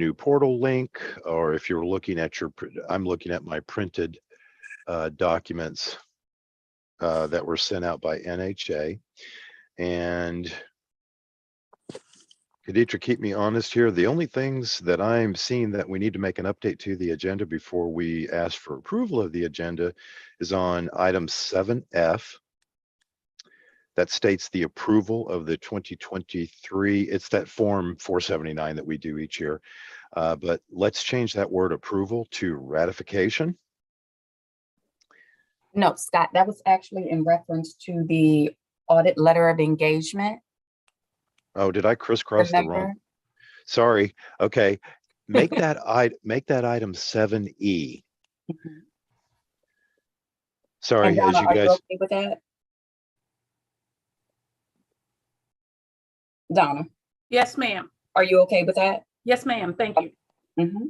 new portal link, or if you're looking at I'm looking at my printed documents that were sent out by NHA. And Khaditra, keep me honest here. The only things that I'm seeing that we need to make an update to the agenda before we ask for approval of the agenda is on item 7F. That states the approval of the 2023. It's that form 479 that we do each year. But let's change that word approval to ratification. No, Scott, that was actually in reference to the audit letter of engagement. Oh, did I crisscross the wrong? Sorry. Okay. Make that item 7E. Mm-hmm. Sorry, Donna, as you guys. are you okay with that? Donna. Yes, ma'am. Are you okay with that? Yes, ma'am. Thank you. Mm-hmm.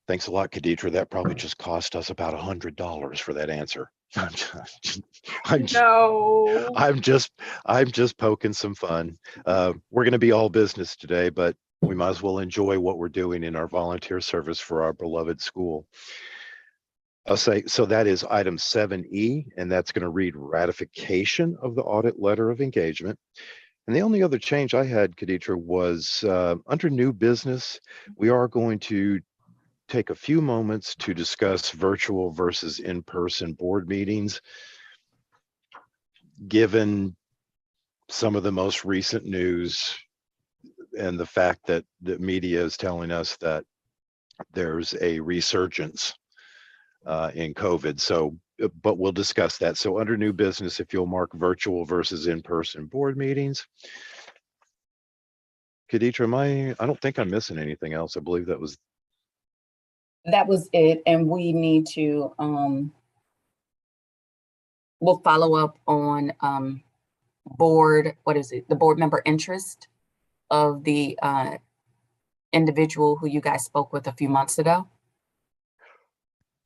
Thanks a lot, Khaditra. That probably just cost us about $100 for that answer. I'm just poking some fun. We're going to be all business today, but we might as well enjoy what we're doing in our volunteer service for our beloved school. I'll say, so that is item 7E, and that's going to read ratification of the audit letter of engagement. And the only other change I had, Khaditra, was under new business, we are going to take a few moments to discuss virtual versus in-person board meetings, given some of the most recent news and the fact that the media is telling us that there's a resurgence in COVID. So, but we'll discuss that. So under new business, if you'll mark virtual versus in-person board meetings. Khaditra, I don't think I'm missing anything else. I believe that was it. And we need to, we'll follow up on board, the board member interest of the individual who you guys spoke with a few months ago.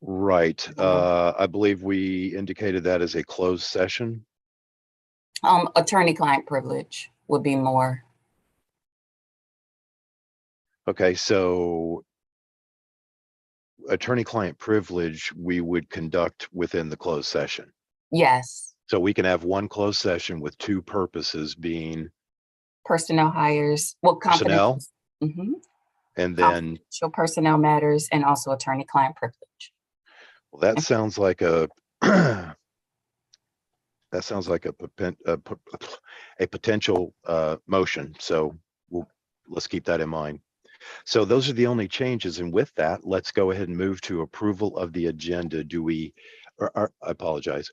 Right. I believe we indicated that as a closed session. Attorney-client privilege would be more. Okay, so attorney-client privilege we would conduct within the closed session. Yes. So we can have one closed session with two purposes being personnel hires, well, personnel, and then personnel matters, and also attorney-client privilege. Well, that sounds like a potential motion. So let's keep that in mind. So those are the only changes, and with that, let's go ahead and move to approval of the agenda. I apologize.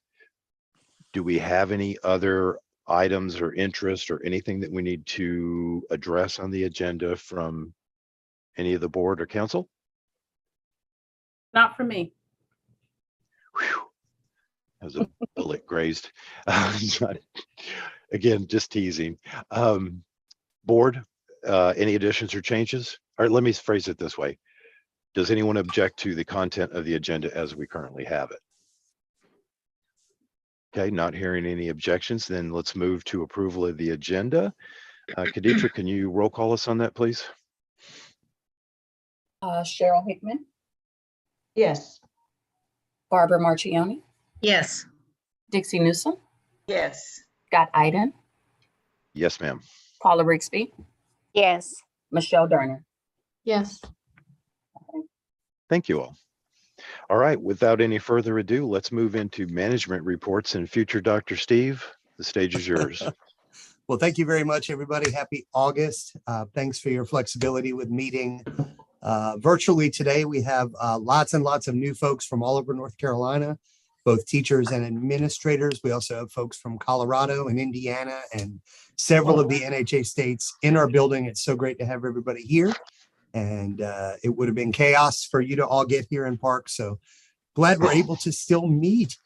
Do we have any other items or interest or anything that we need to address on the agenda from any of the board or council? Not for me. Whew. That was a bullet grazed. Again, just teasing. Board, any additions or changes? All right, let me phrase it this way. Does anyone object to the content of the agenda as we currently have it? Okay, not hearing any objections, then let's move to approval of the agenda. Khaditra, can you roll call us on that, please? Cheryl Hickman. Yes. Barbara Marchioni. Yes. Dixie Newsom. Yes. Scott Iden. Yes, ma'am. Paula Rigsby. Yes. Michelle Durner. Yes. Thank you all. All right, without any further ado, let's move into management reports, and future Dr. Steve, the stage is yours. Well, thank you very much, everybody. Happy August. Thanks for your flexibility with meeting virtually today. We have lots and lots of new folks from all over North Carolina, both teachers and administrators. We also have folks from Colorado and Indiana and several of the NHA states in our building. It's so great to have everybody here. And it would have been chaos for you to all get here in Park. So glad we're able to still meet.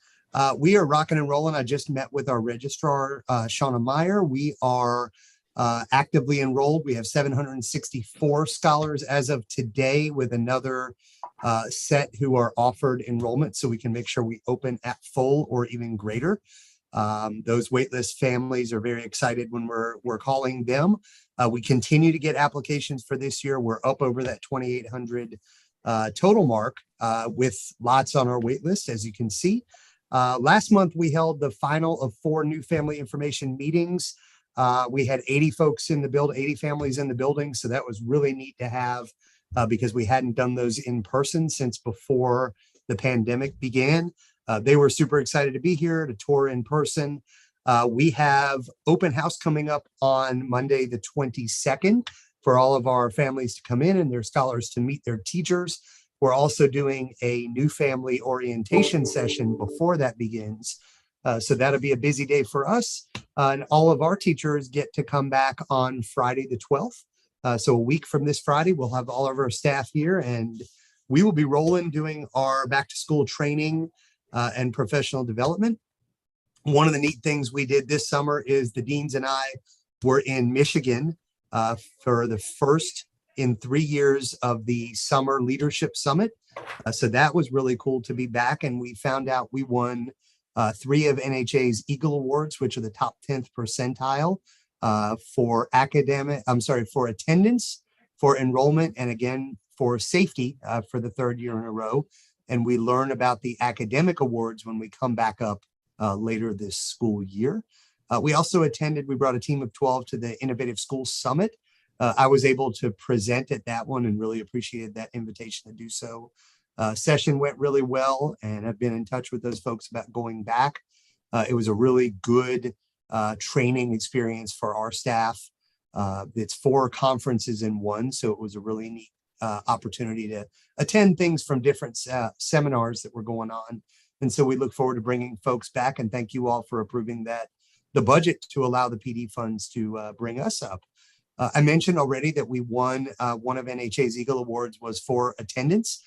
We are rocking and rolling. I just met with our registrar, Shauna Meyer. We are actively enrolled. We have 764 scholars as of today, with another set who are offered enrollment, so we can make sure we open at full or even greater. Those waitlist families are very excited when we're calling them. We continue to get applications for this year. We're up over that 2,800 total mark with lots on our waitlist, as you can see. Last month, we held the final of 4 new family information meetings. We had 80 folks in the building, 80 families in the building. So that was really neat to have because we hadn't done those in person since before the pandemic began. They were super excited to be here to tour in person. We have open house coming up on Monday, the 22nd, for all of our families to come in and their scholars to meet their teachers. We're also doing a new family orientation session before that begins. So that'll be a busy day for us. And all of our teachers get to come back on Friday, the 12th. So a week from this Friday, we'll have all of our staff here and we will be rolling doing our back to school training and professional development. One of the neat things we did this summer is the deans and I were in Michigan for the first in 3 years of the Summer Leadership Summit. So that was really cool to be back. And we found out we won 3 of NHA's Eagle Awards, which are the top 10th percentile for for attendance, for enrollment, and again, for safety for the 3rd year in a row. And we learn about the academic awards when we come back up later this school year. We also brought a team of 12 to the Innovative School Summit. I was able to present at that one and really appreciated that invitation to do so. Session went really well, and I've been in touch with those folks about going back. It was a really good training experience for our staff. It's 4 conferences in one, so it was a really neat opportunity to attend things from different seminars that were going on. And so we look forward to bringing folks back, and thank you all for approving the budget to allow the PD funds to bring us up. I mentioned already that we won one of NHA's Eagle Awards was for attendance.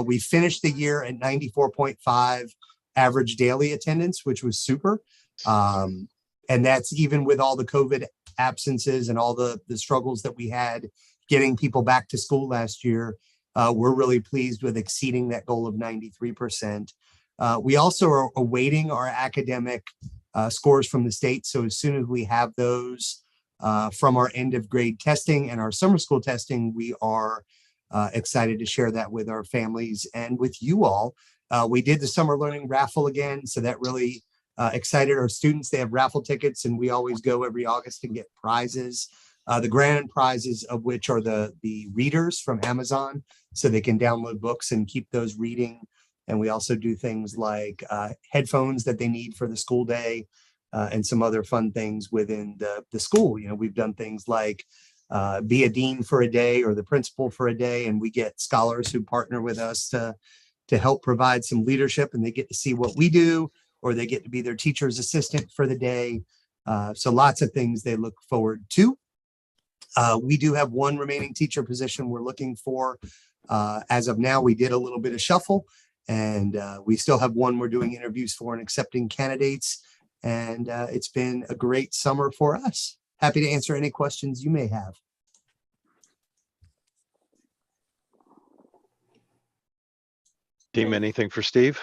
We finished the year at 94.5 average daily attendance, which was super. And that's even with all the COVID absences and all the struggles that we had getting people back to school last year. We're really pleased with exceeding that goal of 93%. We also are awaiting our academic scores from the state. So as soon as we have those from our end of grade testing and our summer school testing, we are excited to share that with our families and with you all. We did the summer learning raffle again. So that really excited our students. They have raffle tickets and we always go every August and get prizes. The grand prizes of which are the readers from Amazon, so they can download books and keep those reading. And we also do things like headphones that they need for the school day and some other fun things within the school. You know, we've done things like be a dean for a day or the principal for a day, and we get scholars who partner with us to help provide some leadership, and they get to see what we do, or they get to be their teacher's assistant for the day. So lots of things they look forward to. We do have one remaining teacher position we're looking for. As of now, we did a little bit of shuffle, and we still have one we're doing interviews for and accepting candidates. And it's been a great summer for us. Happy to answer any questions you may have. Team, anything for Steve?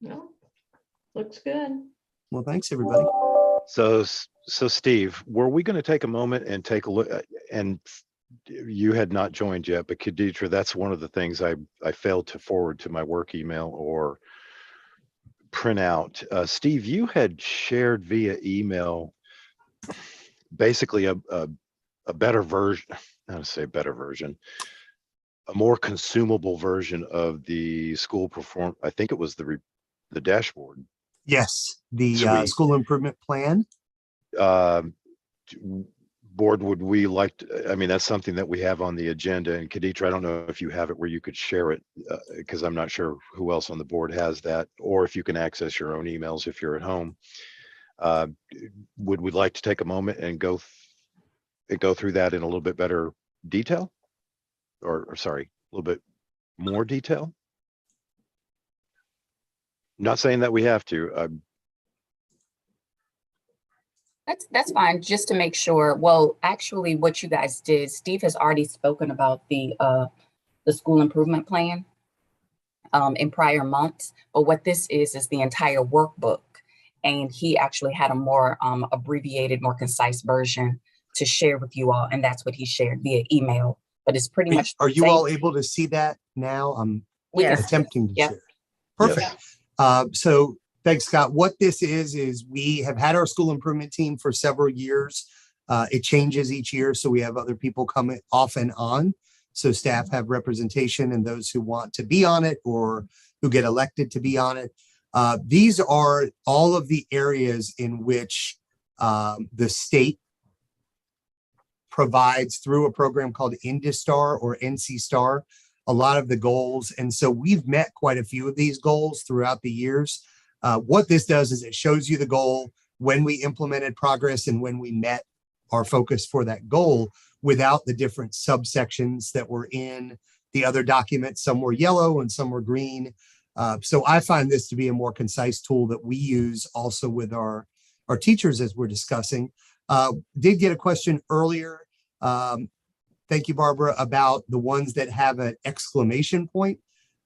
No, looks good. Well, thanks, everybody. So Steve, were we going to take a moment and take a look? And you had not joined yet, but Khaditra, that's one of the things I failed to forward to my work email or print out. Steve, you had shared via email basically a better version, I don't say better version, a more consumable version of the school I think it was the dashboard. Yes, the Sweet. school improvement plan. Board, would we like to, I mean, that's something that we have on the agenda, and Khaditra, I don't know if you have it where you could share it, because I'm not sure who else on the board has that, or if you can access your own emails if you're at home. Would we like to take a moment and go through that in a little bit better detail, or sorry, a little bit more detail? I'm not saying that we have to. That's fine, just to make sure. Well, actually, what you guys did, Steve has already spoken about the school improvement plan. in prior months. But what this is the entire workbook. And he actually had a more abbreviated, more concise version to share with you all. And that's what he shared via email. But it's pretty much. Are you same- all able to see that now? I'm we can- Yes. attempting to Yep. share. Perfect. So thanks, Scott. What this is we have had our school improvement team for several years. It changes each year, so we have other people come off and on. So staff have representation and those who want to be on it or who get elected to be on it. These are all of the areas in which the state provides through a program called IndiStar or NC Star, a lot of the goals. And so we've met quite a few of these goals throughout the years. What this does is it shows you the goal, when we implemented progress and when we met our focus for that goal, without the different subsections that were in the other documents. Some were yellow and some were green. So I find this to be a more concise tool that we use also with our teachers as we're discussing. Did get a question earlier. Thank you, Barbara, about the ones that have an exclamation point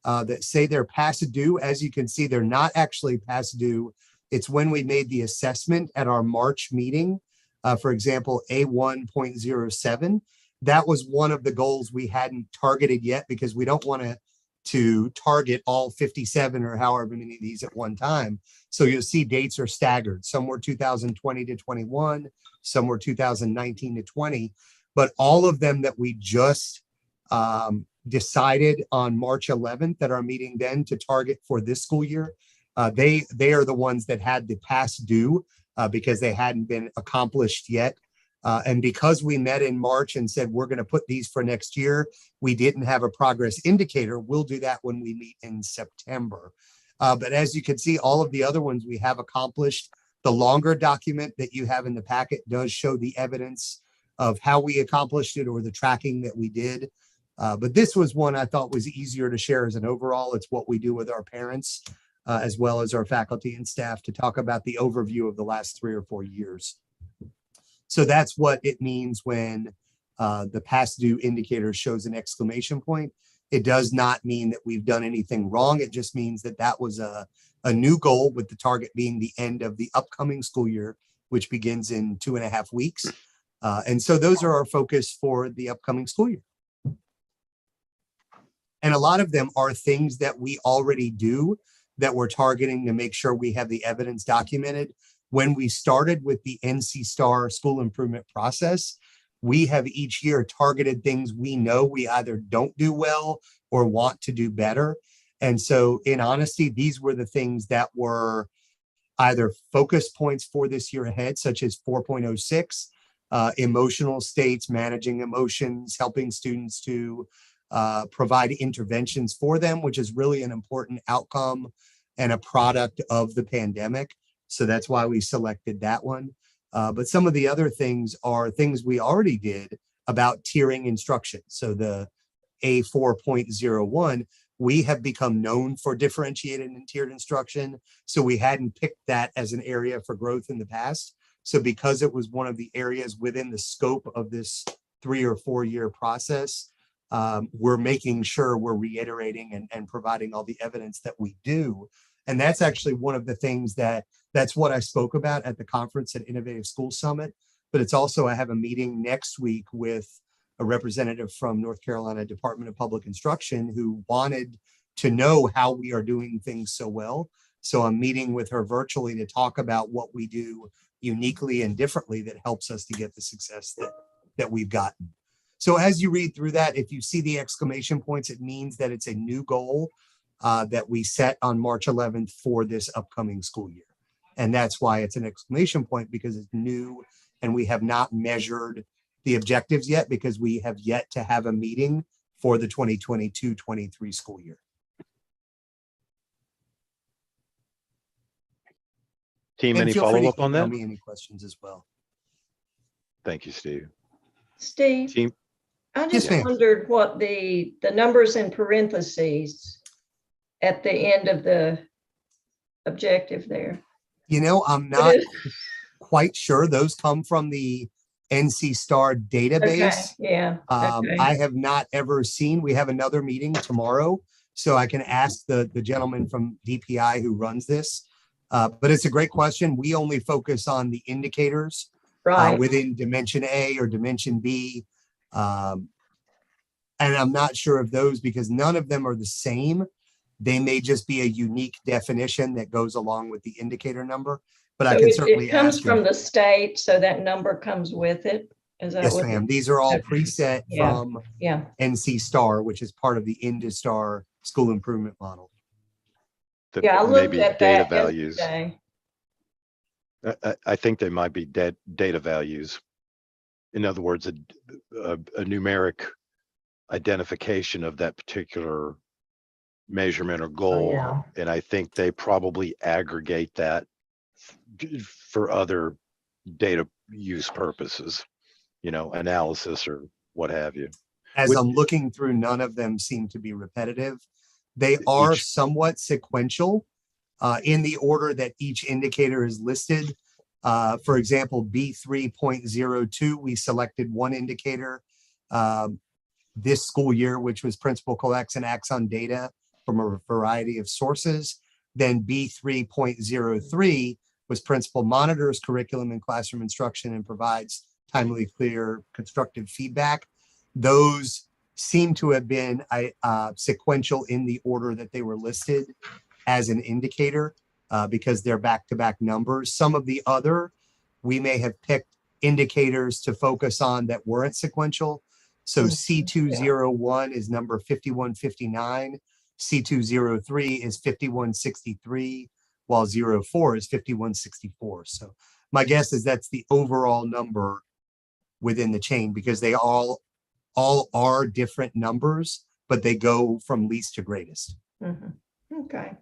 that say they're past due. As you can see, they're not actually past due. It's when we made the assessment at our March meeting. For example, A1.07, that was one of the goals we hadn't targeted yet because we don't want to target all 57 or however many of these at one time. So you'll see dates are staggered. Some were 2020 to 21, some were 2019 to 20, but all of them that we just decided on March 11th at our meeting then to target for this school year, they are the ones that had the past due because they hadn't been accomplished yet. And because we met in March and said, we're going to put these for next year, we didn't have a progress indicator. We'll do that when we meet in September. But as you can see, all of the other ones we have accomplished. The longer document that you have in the packet does show the evidence of how we accomplished it or the tracking that we did. But this was one I thought was easier to share as an overall. It's what we do with our parents, as well as our faculty and staff, to talk about the overview of the last 3 or 4 years. So that's what it means when the past due indicator shows an exclamation point. It does not mean that we've done anything wrong. It just means that that was a new goal, with the target being the end of the upcoming school year, which begins in 2.5 weeks. And so those are our focus for the upcoming school year. And a lot of them are things that we already do that we're targeting to make sure we have the evidence documented. When we started with the NC Star school improvement process, we have each year targeted things we know we either don't do well or want to do better. And so in honesty, these were the things that were either focus points for this year ahead, such as 4.06, emotional states, managing emotions, helping students to provide interventions for them, which is really an important outcome and a product of the pandemic. So that's why we selected that one. But some of the other things are things we already did about tiering instruction. So the A4.01, we have become known for differentiated and tiered instruction. So we hadn't picked that as an area for growth in the past. So because it was one of the areas within the scope of this 3 or 4 year process, we're making sure we're reiterating and providing all the evidence that we do. And that's actually one of the things that's what I spoke about at the conference at Innovative School Summit. But it's also, I have a meeting next week with a representative from North Carolina Department of Public Instruction who wanted to know how we are doing things so well. So I'm meeting with her virtually to talk about what we do uniquely and differently that helps us to get the success that we've gotten. So as you read through that, if you see the exclamation points, it means that it's a new goal that we set on March 11th for this upcoming school year. And that's why it's an exclamation point, because it's new and we have not measured the objectives yet, because we have yet to have a meeting for the 2022-23 school year. Team, And any feel free to follow-up on email that? me any questions as well. Thank you, Steve. Steve, Team, I just ma'am. wondered what the numbers in parentheses at the end of the objective there. You know, I'm not quite sure. Those come from the NC Star Okay, database. yeah. Okay. I have not ever seen, we have another meeting tomorrow So I can ask the gentleman from DPI who runs this. But it's a great question. We only focus on the indicators Right. within dimension A or dimension B. And I'm not sure of those because none of them are the same. They may just be a unique definition that goes along with the indicator number, but I So can it certainly comes ask from him. the state, so that number comes with it. Is that Yes, what? ma'am. These are all Okay. preset Yeah. from Yeah. NC Star, which is part of the IndiStar school improvement model. That Yeah, I may looked be at data that values. yesterday. I think they might be data values. In other words, a numeric identification of that particular measurement or goal. yeah. And I think they probably aggregate that for other data use purposes, analysis or what have you. As With I'm looking through, none of them seem to be repetitive. They are each, somewhat sequential in the order that each indicator is listed. For example, B3.02, we selected one indicator this school year, which was principal collects and acts on data from a variety of sources. Then B3.03 was principal monitors curriculum and classroom instruction and provides timely, clear, constructive feedback. Those seem to have been sequential in the order that they were listed as an indicator because they're back-to-back numbers. Some of the other, we may have picked indicators to focus on that weren't sequential. So C201 is number 5159. C203 is 5163, while 04 is 5164. So my guess is that's the overall number within the chain because they all are different numbers, but they go from least to greatest. Mhm. Okay.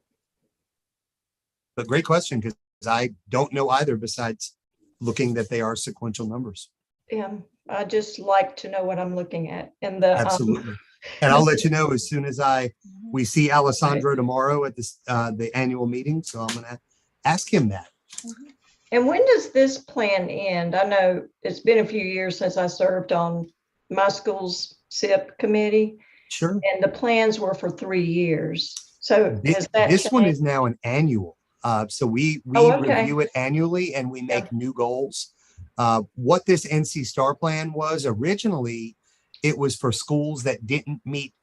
But great question because I don't know either besides looking that they are sequential numbers. Yeah, I just like to know what I'm looking at. And the Absolutely. And I'll let you know as soon as we see Alessandro tomorrow at this the annual meeting. So I'm gonna ask him that. and when does this plan end? I know it's been a few years since I served on my school's SIP committee, Sure. and the plans were for 3 years. So has that This one changed? is now an annual. So we Oh, okay. review it annually and we make Yeah. new goals. What this NC Star plan was originally, it was for schools that didn't meet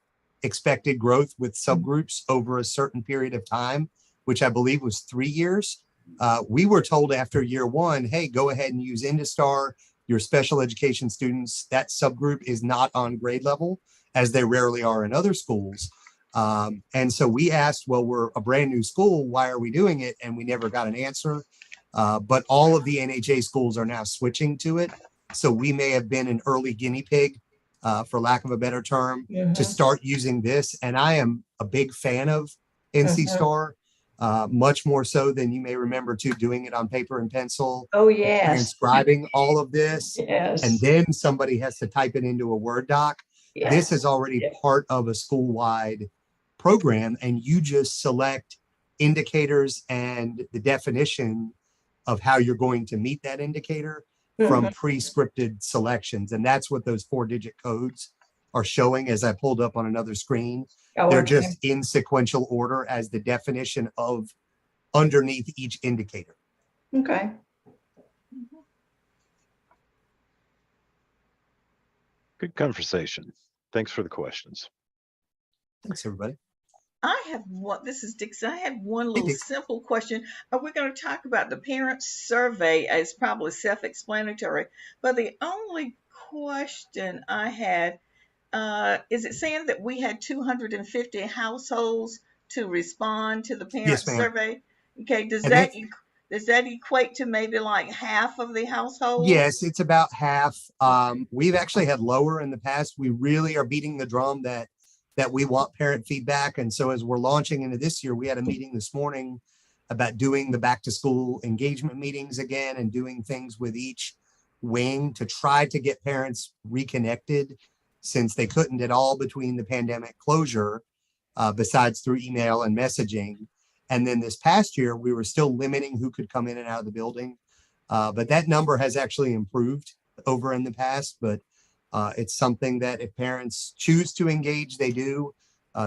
expected growth with subgroups over a certain period of time, which I believe was 3 years. We were told after year one, hey, go ahead and use IndiStar. Your special education students, that subgroup is not on grade level, as they rarely are in other schools. And so we asked, well, we're a brand new school. Why are we doing it? And we never got an answer. But all of the NHA schools are now switching to it. So we may have been an early guinea pig, for lack of a better term, to Mhm. start using this. And I am a big fan of NC Mhm. Star, much more so than you may remember too, doing it on paper and pencil, Oh, yes. transcribing all of this. Yes. And then somebody has to type it into a Word doc. Yeah. This is already Yeah. part of a school-wide program, and you just select indicators and the definition of how you're going to meet that indicator from Mhm. pre-scripted selections. And that's what those 4-digit codes are showing as I pulled up on another screen. Oh, They're okay. just in sequential order as the definition of underneath each indicator. Okay. Good conversation. Thanks for the questions. Thanks, everybody. I have one. This is Dixon. I have one little Dixie. simple question. We're going to talk about the parent survey. It's probably self-explanatory, but the only question I had is it saying that we had 250 households to respond to the parent Yes, ma'am. survey? Okay, does And that equate to maybe like half of the households? Yes, it's about half. We've actually had lower in the past. We really are beating the drum that we want parent feedback. And so as we're launching into this year, we had a meeting this morning about doing the back to school engagement meetings again and doing things with each wing to try to get parents reconnected since they couldn't at all between the pandemic closure, besides through email and messaging. And then this past year, we were still limiting who could come in and out of the building. But that number has actually improved over in the past, but it's something that if parents choose to engage, they do.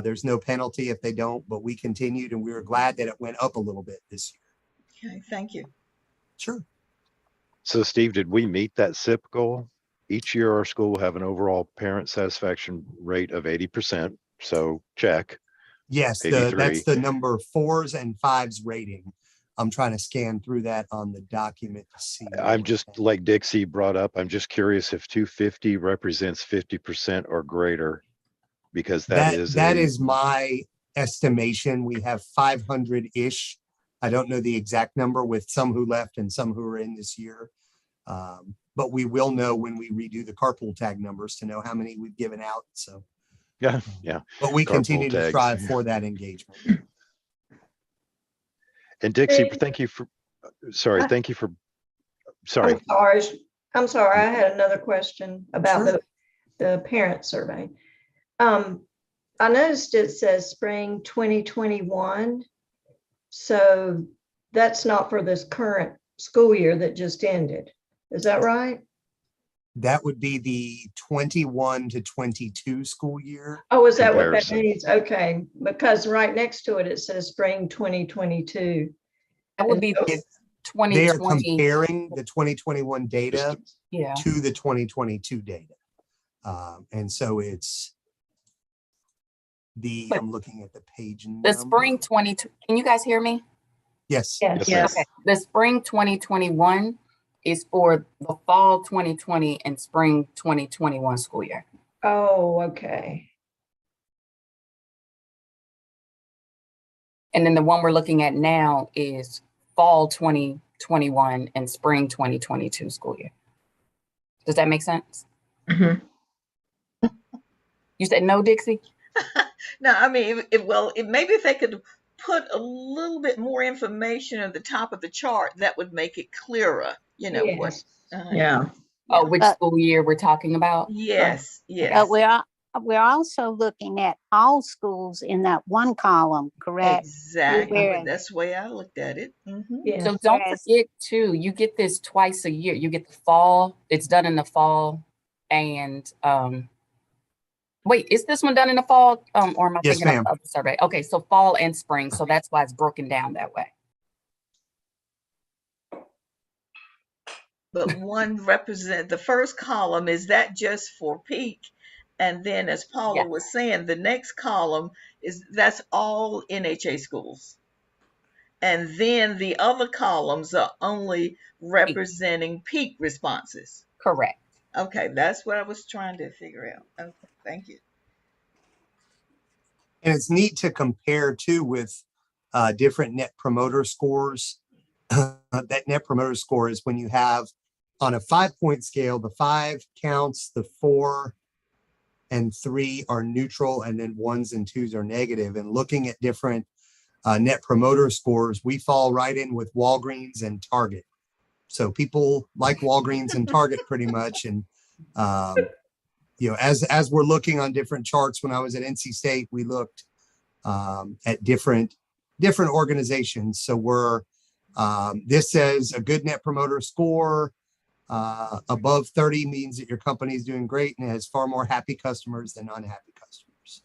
There's no penalty if they don't, but we continued and we were glad that it went up a little bit this year. Okay, thank you. Sure. So Steve, did we meet that SIP goal? Each year our school will have an overall parent satisfaction rate of 80%. So check. Yes, 83. that's the number 4s and 5s rating. I'm trying to scan through that on the document to see. I'm just like Dixie brought up, I'm just curious if 250 represents 50% or greater, because that is my estimation. We have 500-ish. I don't know the exact number with some who left and some who are in this year. But we will know when we redo the carpool tag numbers to know how many we've given out. So yeah. but we Carpool continue to tags. strive for that engagement. And Dixie, Hey. thank you for, sorry. I'm sorry, I had another question about Sure. the parent survey. I noticed it says spring 2021. So that's not for this current school year that just ended. Is that right? That would be the 21 to 22 school year. Oh, is that what that Comparison. means? Okay, because right next to it, it says spring 2022. That would be the They are 2020. comparing the 2021 data Yeah. to the 2022 data. And so it's But I'm looking at the page. The number. spring 20, can you guys hear me? Yes. Yes, ma'am. Okay. The spring 2021 is for the fall 2020 and spring 2021 school year. Oh, okay. And then the one we're looking at now is fall 2021 and spring 2022 school year. Does that make sense? You said no, Dixie? No, I mean, maybe if they could put a little bit more information at the top of the chart, that would make it clearer. You know what? Yes. Yeah. Oh, which But- school year we're talking about? Yes. Yes. But we're also looking at all schools in that one column, correct? Exactly. Where- That's the way I looked at it. Yeah. So don't Whereas- forget too, you get this twice a year. You get the fall, it's done in the fall. And wait, is this one done in the fall? Or am I Yes, thinking ma'am. of the survey? Okay, so fall and spring. So that's why it's broken down that way. But one represent the first column, is that just for peak? And then as Paula Yes. was saying, the next column that's all NHA schools. And then the other columns are only representing peak responses. Correct. Okay, that's what I was trying to figure out. Okay, thank you. And it's neat to compare too with different net promoter scores. That net promoter score is when you have on a 5-point scale, the 5 counts, the 4 and 3 are neutral, and then 1s and 2s are negative. And looking at different net promoter scores, we fall right in with Walgreens and Target. So people like Walgreens and Target pretty much. And as we're looking on different charts, when I was at NC State, we looked at different organizations. So this says a good net promoter score above 30 means that your company is doing great and has far more happy customers than unhappy customers.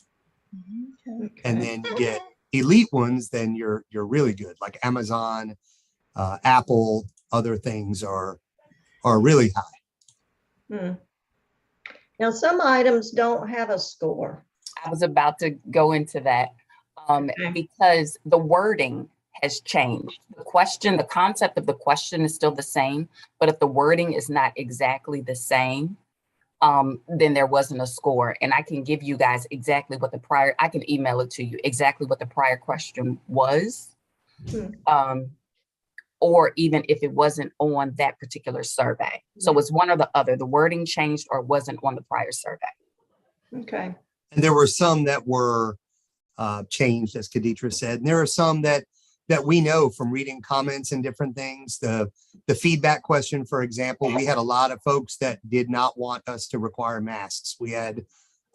Okay. And then you get elite ones, then you're really good, like Amazon, Apple, other things are really high. Now, some items don't have a score. I was about to go into that Okay. because the wording has changed. The concept of the question is still the same, but if the wording is not exactly the same, then there wasn't a score. And I can give you guys exactly what I can email it to you, exactly what the prior question was. Or even if it wasn't on that particular survey. So it's one or the other. The wording changed or wasn't on the prior survey. Okay. And there were some that were changed, as Khaditra said. And there are some that we know from reading comments and different things. The feedback question, for example, we had a lot of folks that did not want us to require masks. We had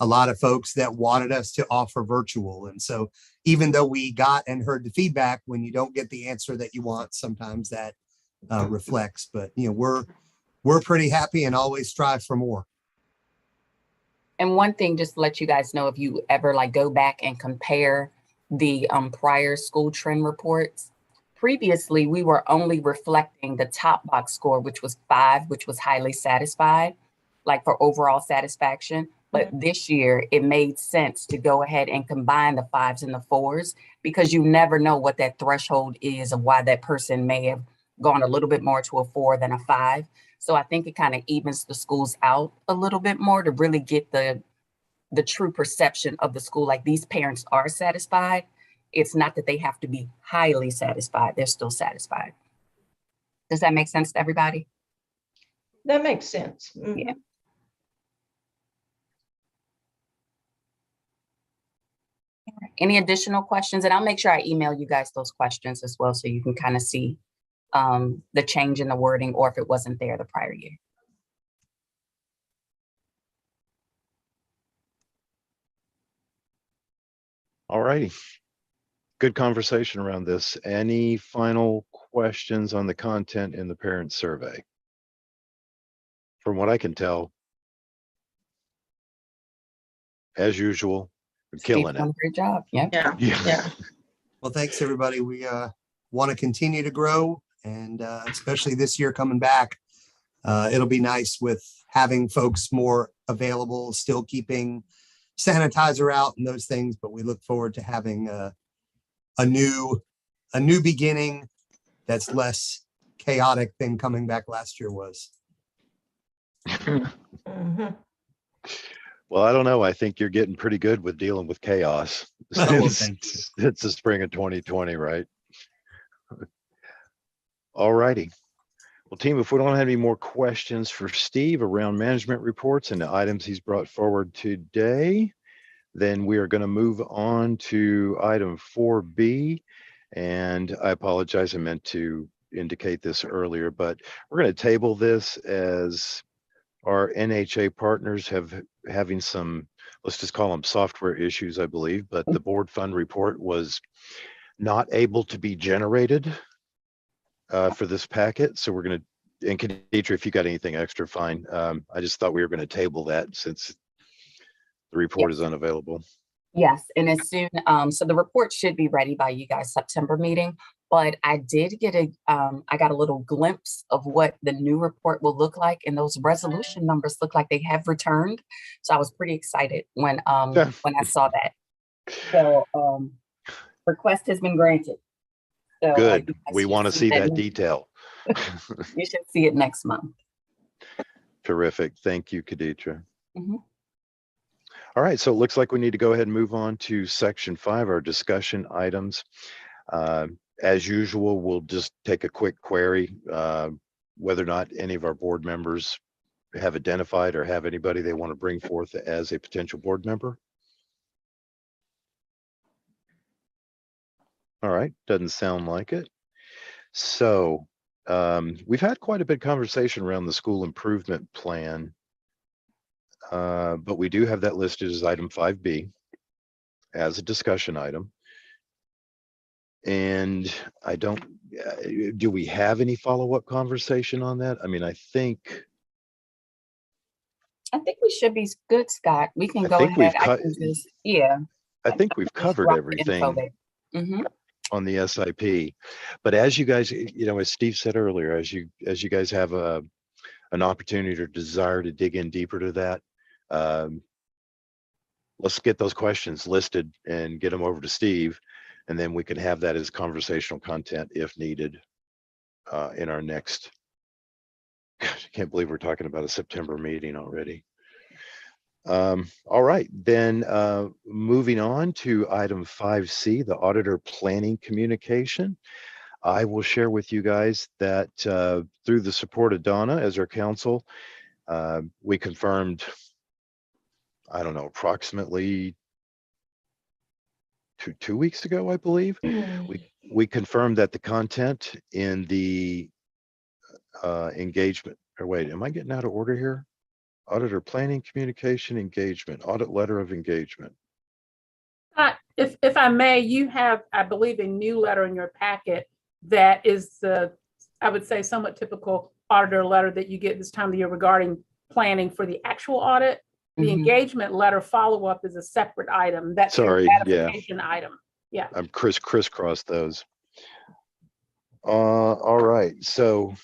a lot of folks that wanted us to offer virtual. And so even though we got and heard the feedback, when you don't get the answer that you want, sometimes that reflects. But we're pretty happy and always strive for more. And one thing, just to let you guys know, if you ever like go back and compare the prior school trend reports, previously we were only reflecting the top box score, which was 5, which was highly satisfied, like for overall satisfaction. But this year it made sense to go ahead and combine the 5s and the 4s, because you never know what that threshold is of why that person may have gone a little bit more to a 4 than a 5. So I think it kind of evens the schools out a little bit more to really get the true perception of the school. Like, these parents are satisfied. It's not that they have to be highly satisfied. They're still satisfied. Does that make sense to everybody? That makes sense. Yeah. Any additional questions? And I'll make sure I email you guys those questions as well, so you can kind of see the change in the wording, or if it wasn't there the prior year. All righty. Good conversation around this. Any final questions on the content in the parent survey? From what I can tell, as usual, we're killing Steve's done it. a great job. Yeah. Yeah, yeah. Well, thanks, everybody. We want to continue to grow, and especially this year coming back, it'll be nice with having folks more available, still keeping sanitizer out and those things, but we look forward to having a new beginning that's less chaotic than coming back last year was. Mhm. Well, I don't know. I think you're getting pretty good with dealing with chaos Oh, well, since thank you. it's the spring of 2020, right? All righty. Well, team, if we don't have any more questions for Steve around management reports and the items he's brought forward today, then we are going to move on to item 4B. And I apologize, I meant to indicate this earlier, but we're going to table this as our NHA partners having some, let's just call them software issues, I believe, but the board fund report was not able to be generated for this packet. So we're going to, and Khadija, if you got anything extra, fine. I just thought we were going to table that since the report is unavailable. Yes, and as soon, so the report should be ready by you guys' September meeting, but I did get I got a little glimpse of what the new report will look like, and those resolution numbers look like they have returned. So I was pretty excited when I saw that. So request has been granted. So, Good. you guys We should want to see that next- detail. You should see it next month. Terrific. Thank you, Khadija. Mhm. All right, so it looks like we need to go ahead and move on to section 5, our discussion items. As usual, we'll just take a quick query, whether or not any of our board members have identified or have anybody they want to bring forth as a potential board member. All right, doesn't sound like it. So we've had quite a bit of conversation around the school improvement plan. But we do have that listed as item 5B as a discussion item. And I don't, do we have any follow-up conversation on that? I mean, I think we should be good, Scott. We can I go think ahead. we've cut- Yeah. I think we've covered everything Mm-hmm. on the SIP. But as you guys, as Steve said earlier, as you guys have an opportunity or desire to dig in deeper to that, let's get those questions listed and get them over to Steve, and then we can have that as conversational content if needed in our next. Gosh, I can't believe we're talking about a September meeting already. All right, then moving on to item 5C, the auditor planning communication. I will share with you guys that through the support of Donna as our counsel, we confirmed, I don't know, approximately two weeks ago, I believe, we confirmed that the content in the engagement, or wait, am I getting out of order here? Auditor planning, communication, engagement, audit letter of engagement. If I may, you have, I believe, a new letter in your packet that is I would say, somewhat typical auditor letter that you get this time of the year regarding planning for the actual audit. The Mhm. engagement letter follow-up is a separate item. That's your Sorry, yeah. ratification item. Yeah. I'm crisscross those. All right, so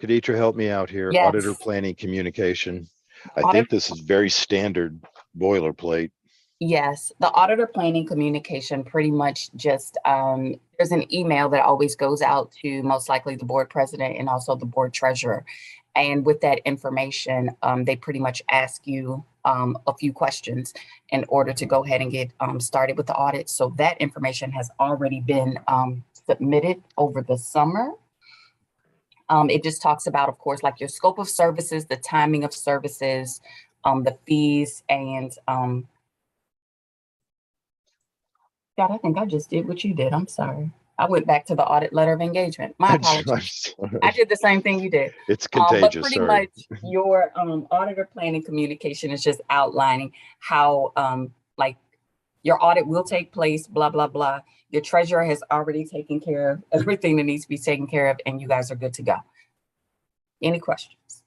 Khaditra, help me out here. Yes. Auditor planning communication. I Audit- think this is very standard boilerplate. Yes, the auditor planning communication pretty much just, there's an email that always goes out to most likely the board president and also the board treasurer. And with that information, they pretty much ask you a few questions in order to go ahead and get started with the audit. So that information has already been submitted over the summer. It just talks about, of course, like your scope of services, the timing of services, the fees, and God, I think I just did what you did. I'm sorry. I went back to the audit letter of engagement. My I'm apologies. sorry. I did the same thing you did. It's But contagious, pretty sorry. much your auditor planning communication is just outlining how like your audit will take place, blah, blah, blah. Your treasurer has already taken care of everything that needs to be taken care of, and you guys are good to go. Any questions?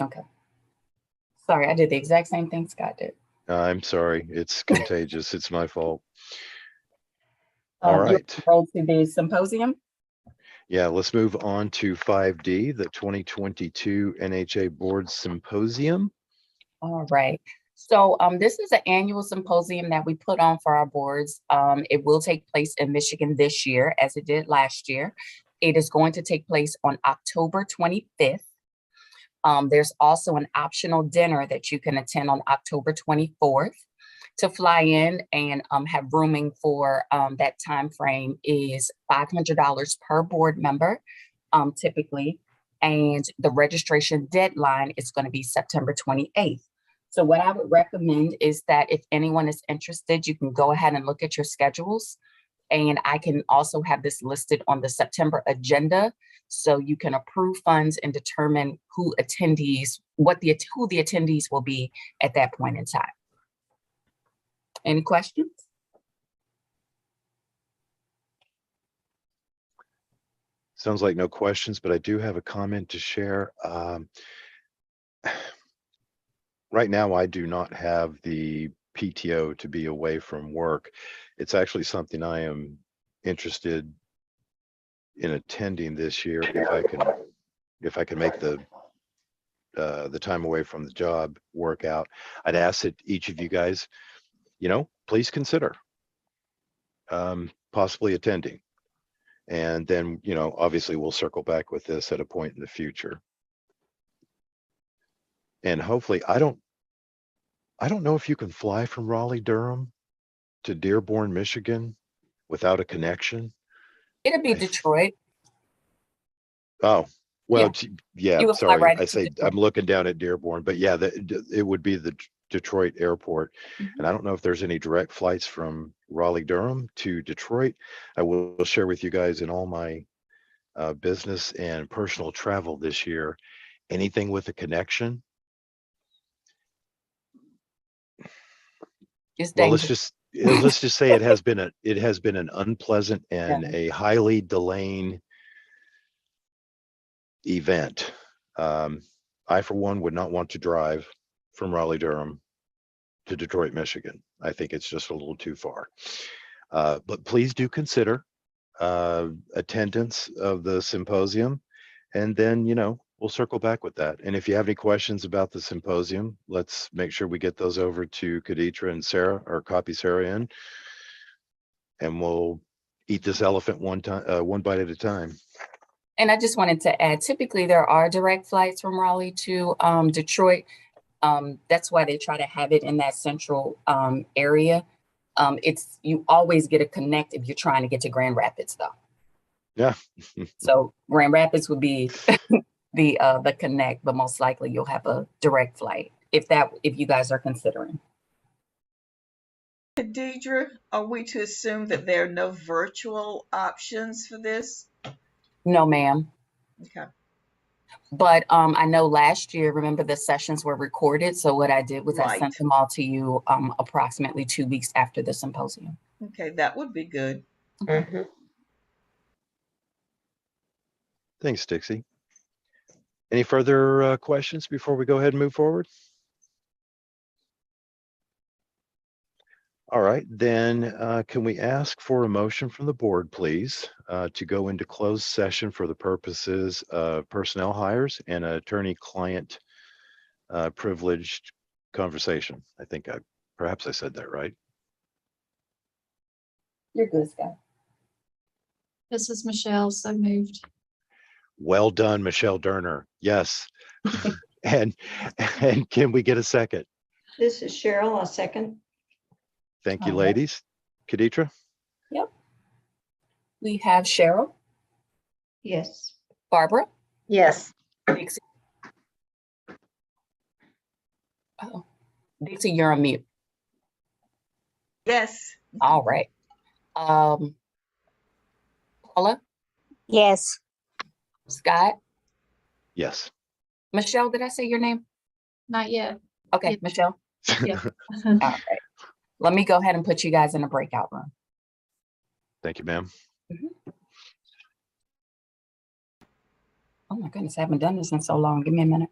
Okay. Sorry, I did the exact same thing Scott did. I'm sorry, it's contagious. It's my fault. All You right. roll to the symposium. Yeah, let's move on to 5D, the 2022 NHA Board Symposium. All right. So this is an annual symposium that we put on for our boards. It will take place in Michigan this year, as it did last year. It is going to take place on October 25th. There's also an optional dinner that you can attend on October 24th. To fly in and have rooming for that time frame is $500 per board member, typically. And the registration deadline is going to be September 28th. So what I would recommend is that if anyone is interested, you can go ahead and look at your schedules. And I can also have this listed on the September agenda, so you can approve funds and determine who the attendees will be at that point in time. Any questions? Sounds like no questions, but I do have a comment to share. Right now, I do not have the PTO to be away from work. It's actually something I am interested in attending this year if I can make the time away from the job work out. I'd ask that each of you guys, please consider possibly attending. And then, obviously we'll circle back with this at a point in the future. And hopefully, I don't know if you can fly from Raleigh, Durham to Dearborn, Michigan without a connection. It'll be Detroit. Oh, well, You yeah, will fly sorry. right I into say Detroit. I'm looking down at Dearborn, but yeah, it would be the Detroit airport. Mhm. And I don't know if there's any direct flights from Raleigh, Durham to Detroit. I will share with you guys in all my business and personal travel this year, anything with a connection. It's Well, dangerous. let's just say it has been an unpleasant and Yeah. a highly delaying event. I, for one, would not want to drive from Raleigh, Durham to Detroit, Michigan. I think it's just a little too far. But please do consider attendance of the symposium, and then, we'll circle back with that. And if you have any questions about the symposium, let's make sure we get those over to Khaditra and Sarah, or copy Sarah in, and we'll eat this elephant one bite at a time. And I just wanted to add, typically there are direct flights from Raleigh to Detroit. That's why they try to have it in that central area. You always get a connect if you're trying to get to Grand Rapids, though. Yeah. So Grand Rapids would be the connect, but most likely you'll have a direct flight if you guys are considering. Deidre, are we to assume that there are no virtual options for this? No, ma'am. Okay. But I know last year, remember, the sessions were recorded. So what I did was I Right. sent them all to you approximately 2 weeks after the symposium. Okay, that would be good. Mhm. Thanks, Dixie. Any further questions before we go ahead and move forward? All right, then can we ask for a motion from the board, please, to go into closed session for the purposes of personnel hires and attorney-client privileged conversation? I think perhaps I said that right. You're good, Scott. This is Michelle, so moved. Well done, Michelle Derner. Yes. And can we get a second? This is Cheryl, a second. Thank you, All right. ladies. Kaditra? Yep. We have Cheryl, Yes. Barbara, Yes. Dixie. Oh, Dixie, you're on mute. Yes. All right. Paula, Yes. Scott, Yes. Michelle, did I say your name? Not yet. Okay, Yep. Michelle. Yeah. All right. Let me go ahead and put you guys in a breakout room. Thank you, ma'am. Oh my goodness, I haven't done this in so long. Give me a minute.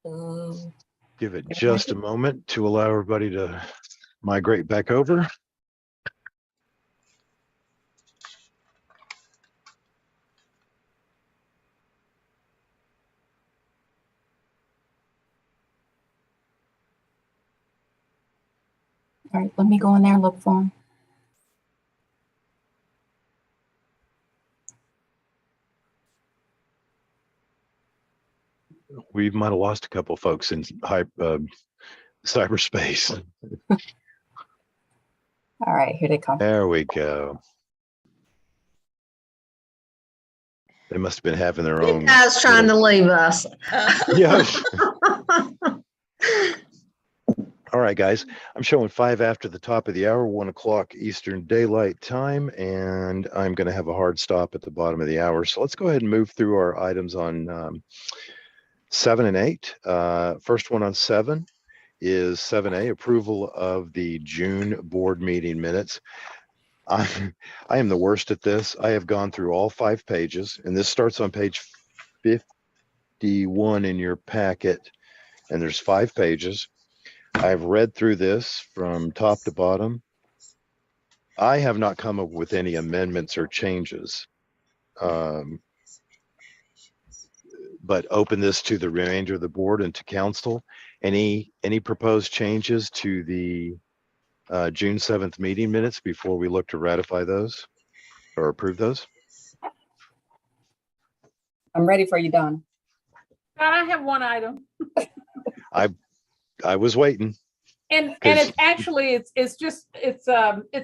Give it just a moment to allow everybody to migrate back over. All right, let me go in there and look for them. We might have lost a couple folks in cyberspace. All right, here they come. There we go. They must have been having their You own. guys trying to leave us. Yeah. All right, guys. I'm showing 5 after the top of the hour, 1 o'clock Eastern Daylight Time, and I'm going to have a hard stop at the bottom of the hour. So let's go ahead and move through our items on 7 and 8. First one on 7 is 7A, approval of the June board meeting minutes. I am the worst at this. I have gone through all 5 pages, and this starts on page 51 in your packet, and there's 5 pages. I've read through this from top to bottom. I have not come up with any amendments or changes. But open this to the remainder of the board and to council. Any proposed changes to the June 7th meeting minutes before we look to ratify those or approve those? I'm ready for you, Don. I have one item. I was waiting. And 'Cause- it's actually, it's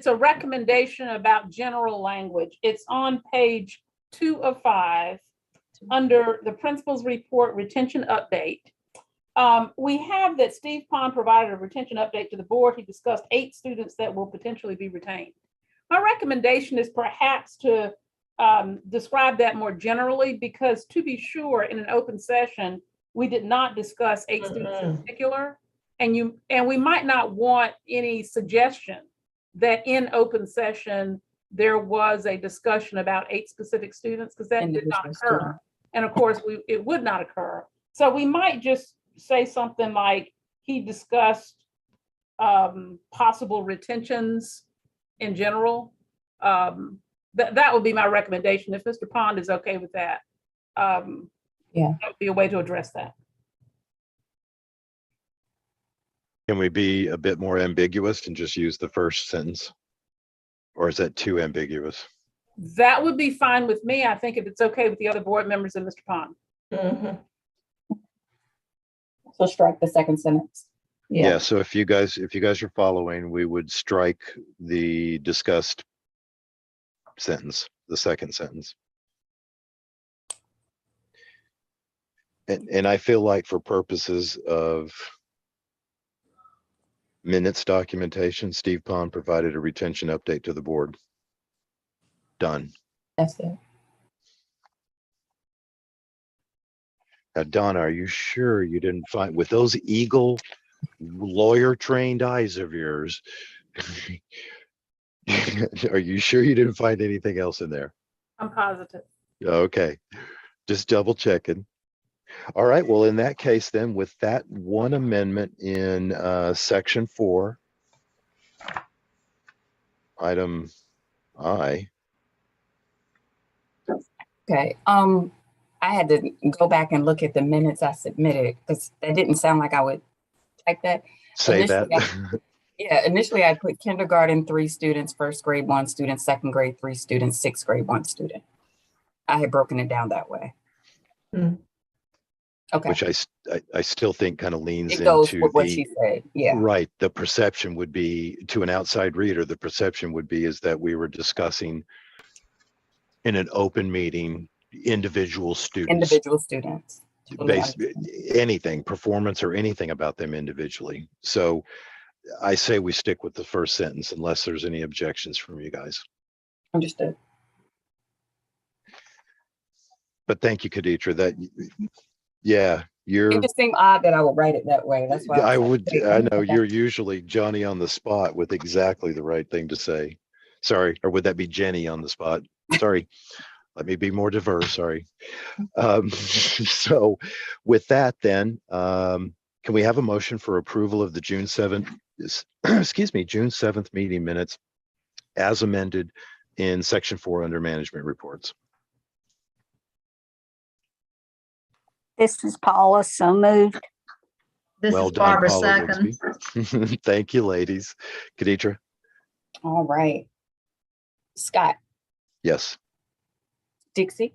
a recommendation about general language. It's on page 2 of 5 under the principal's report retention update. We have that Steve Pond provided a retention update to the board. He discussed 8 students that will potentially be retained. My recommendation is perhaps to describe that more generally, because to be sure, in an open session, we did not discuss 8 students in particular. And we might not want any suggestion that in open session, there was a discussion about 8 specific students, because that did not Individual occur. student. And of course, it would not occur. So we might just say something like, he discussed possible retentions in general. That would be my recommendation. If Mr. Pond is okay with that. Yeah, that would be a way to address that. Can we be a bit more ambiguous and just use the first sentence? Or is that too ambiguous? That would be fine with me. I think if it's okay with the other board members and Mr. Pond. So strike the second sentence. Yeah. So if you guys are following, we would strike the discussed sentence, the second sentence. And I feel like for purposes of minutes documentation, Steve Pond provided a retention update to the board. Done. That's it. Now, Donna, are you sure you didn't find, with those eagle lawyer trained eyes of yours, are you sure you didn't find anything else in there? I'm positive. Okay, just double checking. All right, well, in that case, then, with that one amendment in section 4, item I. Okay, I had to go back and look at the minutes I submitted, because that didn't sound like I would type that. Say Initially, that. Yeah, initially I put kindergarten 3 students, first grade 1 student, second grade 3 students, sixth grade 1 student. I had broken it down that way. Okay, Which I still think kind of leans it goes into with what the, she said. Yeah, right, the perception would be, to an outside reader, the perception would be is that we were discussing in an open meeting, individual students. individual students. Totally Based, anything, performance or anything about them individually. So I say we stick with the first sentence unless there's any objections from you guys. understood. But thank you, Khaditra. That, yeah, you're, It just seemed odd that I would write it that way. That's why I was like, would, wait, I let me know go back. you're usually Johnny on the spot with exactly the right thing to say. Sorry, or would that be Jenny on the spot? Sorry. Let me be more diverse, sorry. So with that then, can we have a motion for approval of the June 7th, excuse me, June 7th meeting minutes as amended in section 4 under management reports? This is Paula, so moved. This Well is done, Barbara Paula second. Bixby. Thank you, ladies. Khaditra? All right. Scott, Yes. Dixie,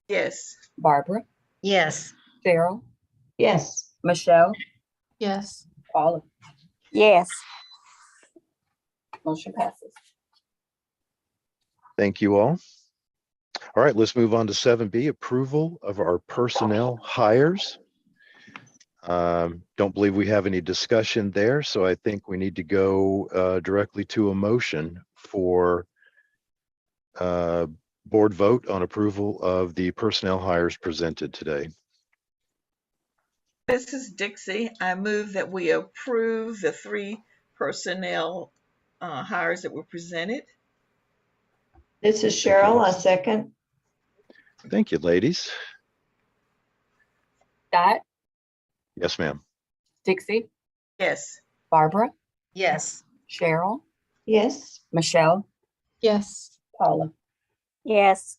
Yes. Barbara, Yes. Cheryl, Yes. Michelle, Yes. Paula. Yes, Motion passes. Thank you all. All right, let's move on to 7B, approval of our personnel hires. Don't believe we have any discussion there, so I think we need to go directly to a motion for board vote on approval of the personnel hires presented today. This is Dixie. I move that we approve the 3 personnel hires that were presented. This is Cheryl. I second. Thank you, ladies. Scott, Yes, ma'am. Dixie, Yes. Barbara, Yes. Cheryl, Yes. Michelle, Yes. Paula. yes,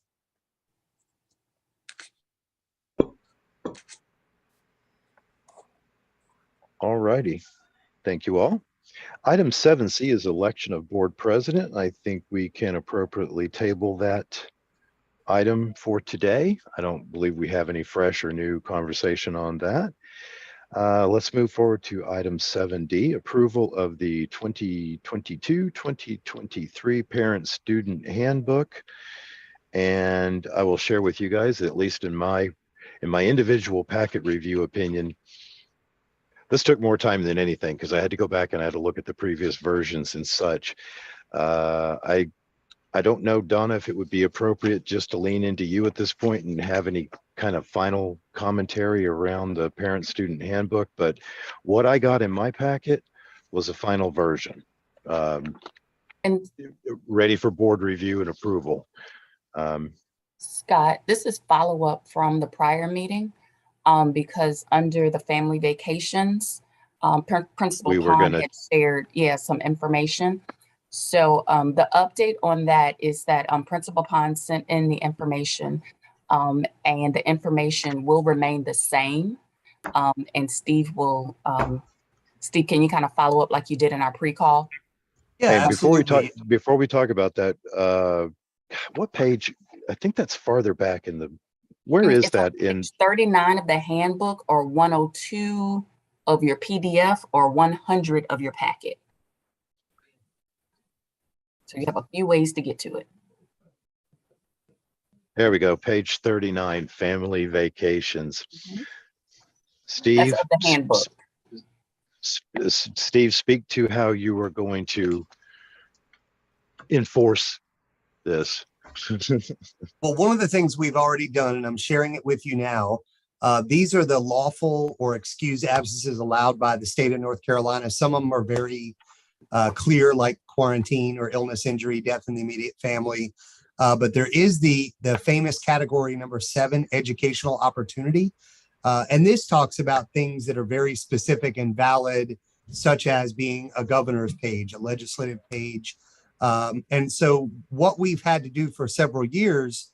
All righty. Thank you all. Item 7C is election of board president. I think we can appropriately table that item for today. I don't believe we have any fresh or new conversation on that. Let's move forward to item 7D, approval of the 2022-2023 Parent Student Handbook. And I will share with you guys, at least in my individual packet review opinion, this took more time than anything because I had to go back and I had to look at the previous versions and such. I don't know, Donna, if it would be appropriate just to lean into you at this point and have any kind of final commentary around the parent-student handbook, but what I got in my packet was a final version, And ready for board review and approval. Scott, this is follow-up from the prior meeting, because under the family vacations, Principal We were Pond gonna- had shared, some information. So the update on that is that Principal Pond sent in the information, and the information will remain the same. And Steve will, Steve, can you kind of follow up like you did in our pre-call? Yeah, And absolutely. before we talk about that, what page? I think that's farther back in the, where is It's on that in? page 39 of the handbook, or 102 of your PDF, or 100 of your packet. So you have a few ways to get to it. There we go, page 39, family vacations. Mhm. Steve, That's of the handbook. Steve, speak to how you were going to enforce this. Well, one of the things we've already done, and I'm sharing it with you now, these are the lawful or excused absences allowed by the state of North Carolina. Some of them are very clear, like quarantine or illness, injury, death in the immediate family. But there is the famous category number 7, educational opportunity. And this talks about things that are very specific and valid, such as being a governor's page, a legislative page. And so what we've had to do for several years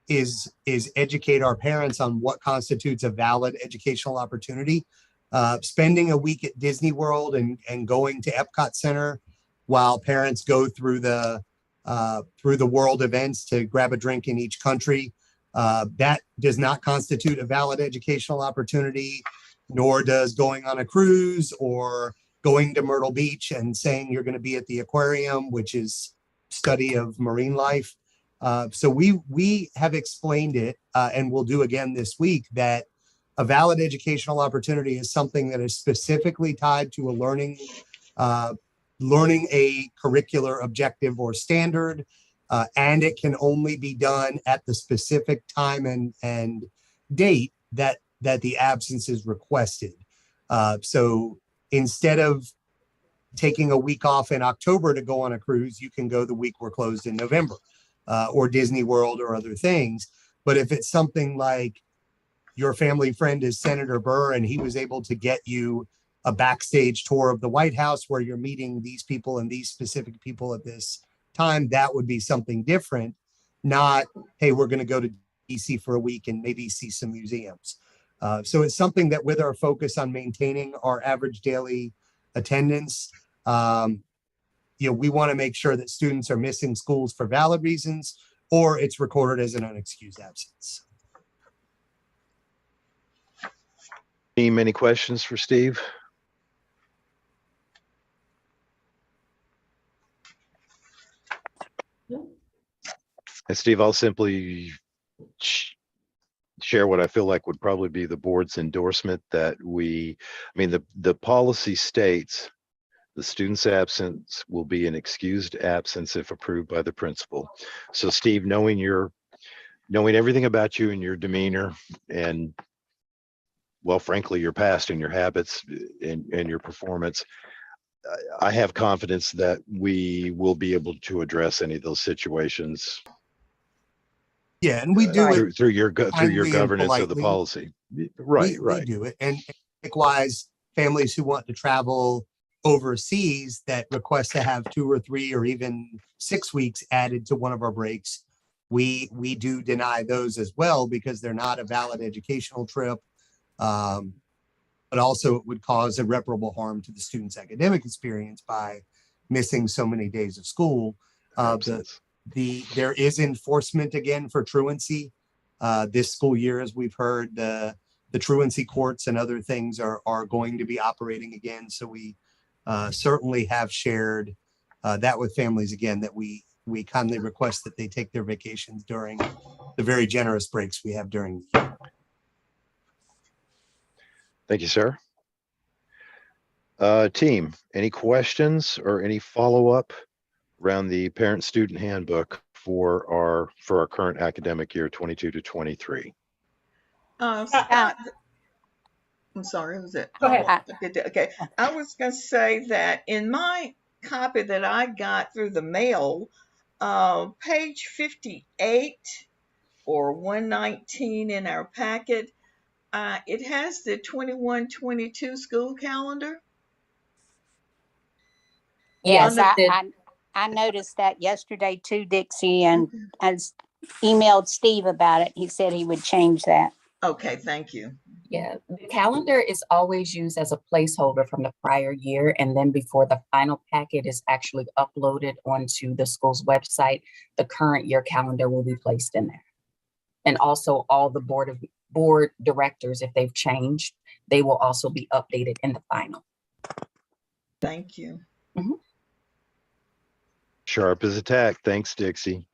is educate our parents on what constitutes a valid educational opportunity. Spending a week at Disney World and going to Epcot Center while parents go through the world events to grab a drink in each country. That does not constitute a valid educational opportunity, nor does going on a cruise or going to Myrtle Beach and saying you're going to be at the aquarium, which is study of marine life. So we have explained it, and we'll do again this week, that a valid educational opportunity is something that is specifically tied to a learning a curricular objective or standard, and it can only be done at the specific time and date that the absence is requested. So instead of taking a week off in October to go on a cruise, you can go the week we're closed in November. or Disney World or other things. But if it's something like your family friend is Senator Burr and he was able to get you a backstage tour of the White House where you're meeting these people and these specific people at this time, that would be something different. Not, hey, we're going to go to DC for a week and maybe see some museums. So it's something that with our focus on maintaining our average daily attendance, we want to make sure that students are missing schools for valid reasons or it's recorded as an unexcused absence. Team, any questions for Steve? And Steve, I'll simply share what I feel like would probably be the board's endorsement that the policy states the student's absence will be an excused absence if approved by the principal. So Steve, knowing everything about you and your demeanor and, well, frankly, your past and your habits and your performance, I have confidence that we will be able to address any of those situations. Yeah, and we do it through your kindly and governance of the politely. policy. Right. We do it. And likewise, families who want to travel overseas that request to have 2 or 3 or even 6 weeks added to one of our breaks, we do deny those as well because they're not a valid educational trip. But also it would cause irreparable harm to the student's academic experience by missing so many days of school. There is enforcement again for truancy this school year, as we've heard. The truancy courts and other things are going to be operating again. So we certainly have shared that with families again, that we kindly request that they take their vacations during the very generous breaks we have during the year. Thank you, sir. Team, any questions or any follow-up around the parent-student handbook for our current academic year 22 to 23? Scott, I'm sorry, who's it? Go ahead. Okay, I was going to say that in my copy that I got through the mail, page 58 or 119 in our packet, it has the 21-22 school calendar. Yes, I noticed that yesterday too, Dixie, and I emailed Steve about it. He said he would change that. Okay, thank you. Yeah, the calendar is always used as a placeholder from the prior year. And then before the final packet is actually uploaded onto the school's website, the current year calendar will be placed in there. And also all the board directors, if they've changed, they will also be updated in the final. Thank you. Mm-hmm. Sharp as a tack. Thanks, Dixie.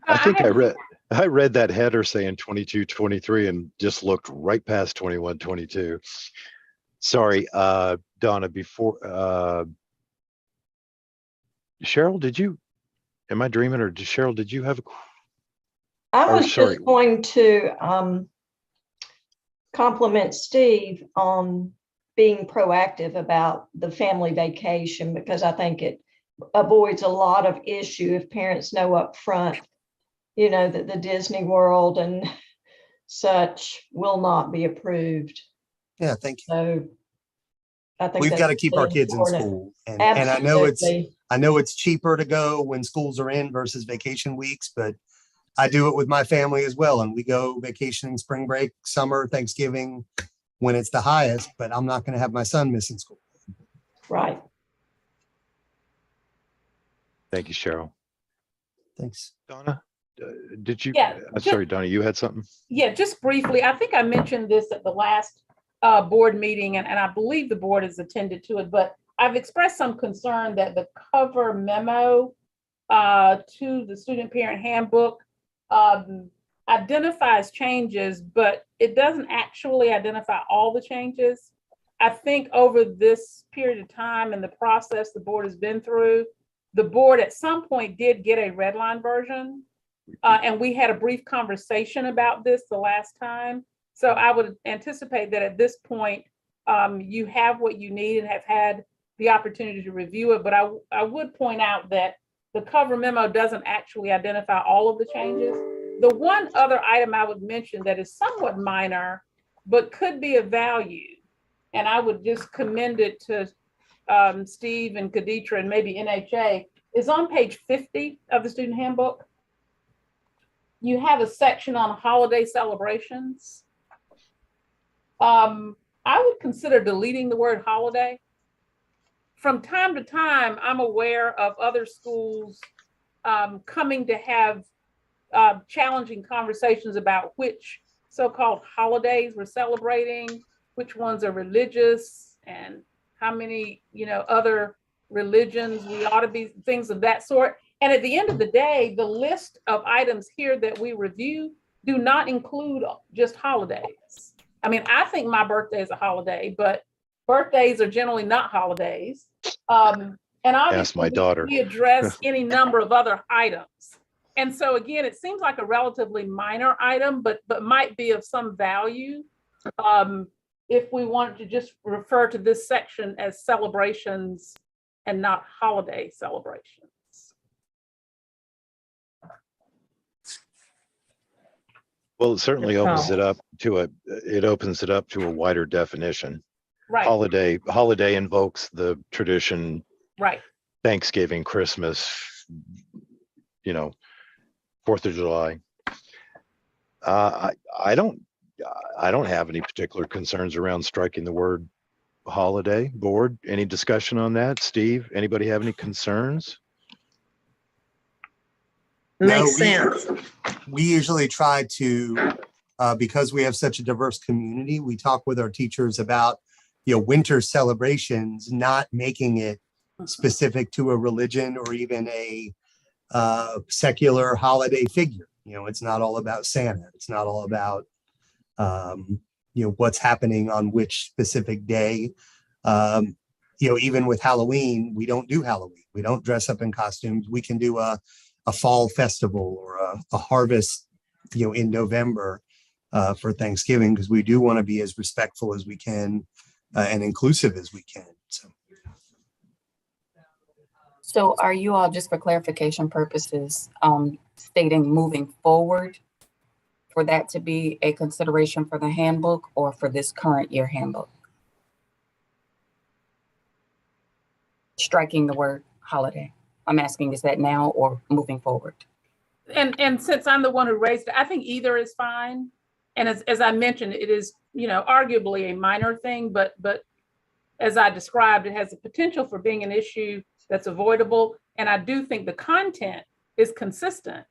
I think I read that header saying 22, 23 and just looked right past 21, 22. Sorry, Donna, before, Cheryl, am I dreaming, or Cheryl, did you have I was just going to compliment Steve on being proactive about the family vacation, because I think it avoids a lot of issue if parents know up front, that the Disney World and such will not be approved. Yeah, thank you. So I think we've got to keep our kids in school, and I know it's cheaper to go when schools are in versus vacation weeks, but I do it with my family as well, and we go vacationing spring break, summer, Thanksgiving when it's the highest, but I'm not going to have my son missing school. Right. Thank you, Cheryl. Thanks. Donna, did you? Yeah, sorry, Donna, you had something? Yeah, just briefly. I think I mentioned this at the last board meeting, and I believe the board has attended to it, but I've expressed some concern that the cover memo to the student parent handbook identifies changes, but it doesn't actually identify all the changes. I think over this period of time and the process the board has been through, the board at some point did get a red line version, and we had a brief conversation about this the last time. So I would anticipate that at this point, you have what you need and have had the opportunity to review it. But I would point out that the cover memo doesn't actually identify all of the changes. The one other item I would mention that is somewhat minor, but could be of value, and I would just commend it to Steve and Kaditra and maybe NHA, is on page 50 of the student handbook. You have a section on holiday celebrations. I would consider deleting the word holiday. From time to time, I'm aware of other schools coming to have challenging conversations about which so-called holidays we're celebrating, which ones are religious, and how many, other religions we ought to be, things of that sort. And at the end of the day, the list of items here that we review do not include just holidays. I mean, I think my birthday is a holiday, but birthdays are generally not holidays. And obviously, Ask my daughter. we address any number of other items. And so again, it seems like a relatively minor item, but might be of some value if we wanted to just refer to this section as celebrations and not holiday celebrations. Well, it certainly opens it up to a wider definition. Right, Holiday invokes the tradition, right. Thanksgiving, Christmas, 4th of July. I don't have any particular concerns around striking the word holiday. Board, any discussion on that? Steve, anybody have any concerns? Makes sense. We usually try to, because we have such a diverse community, we talk with our teachers about, winter celebrations, not making it specific to a religion or even a secular holiday figure. It's not all about Santa. It's not all about, what's happening on which specific day. Even with Halloween, we don't do Halloween. We don't dress up in costumes. We can do a fall festival or a harvest, in November for Thanksgiving, because we do want to be as respectful as we can and inclusive as we can. So are you all, just for clarification purposes, stating moving forward for that to be a consideration for the handbook or for this current year handbook? Striking the word holiday. I'm asking, is that now or moving forward? And since I'm the one who raised it, I think either is fine. And as I mentioned, it is, arguably a minor thing, but as I described, it has the potential for being an issue that's avoidable. And I do think the content is consistent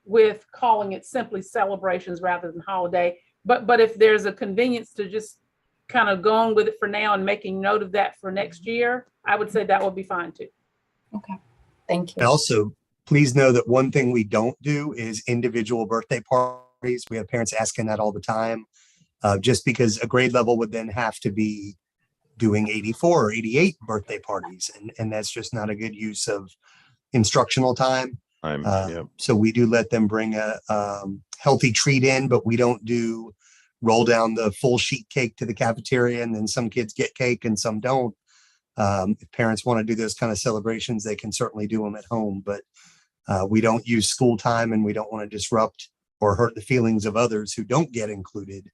with calling it simply celebrations rather than holiday. But if there's a convenience to just kind of go on with it for now and making note of that for next year, I would say that would be fine too. Okay, thank you. And also, please know that one thing we don't do is individual birthday parties. We have parents asking that all the time, just because a grade level would then have to be doing 84 or 88 birthday parties. And that's just not a good use of instructional time. So we do let them bring a healthy treat in, but we don't do roll down the full sheet cake to the cafeteria and then some kids get cake and some don't. If parents want to do those kind of celebrations, they can certainly do them at home, but we don't use school time and we don't want to disrupt or hurt the feelings of others who don't get included.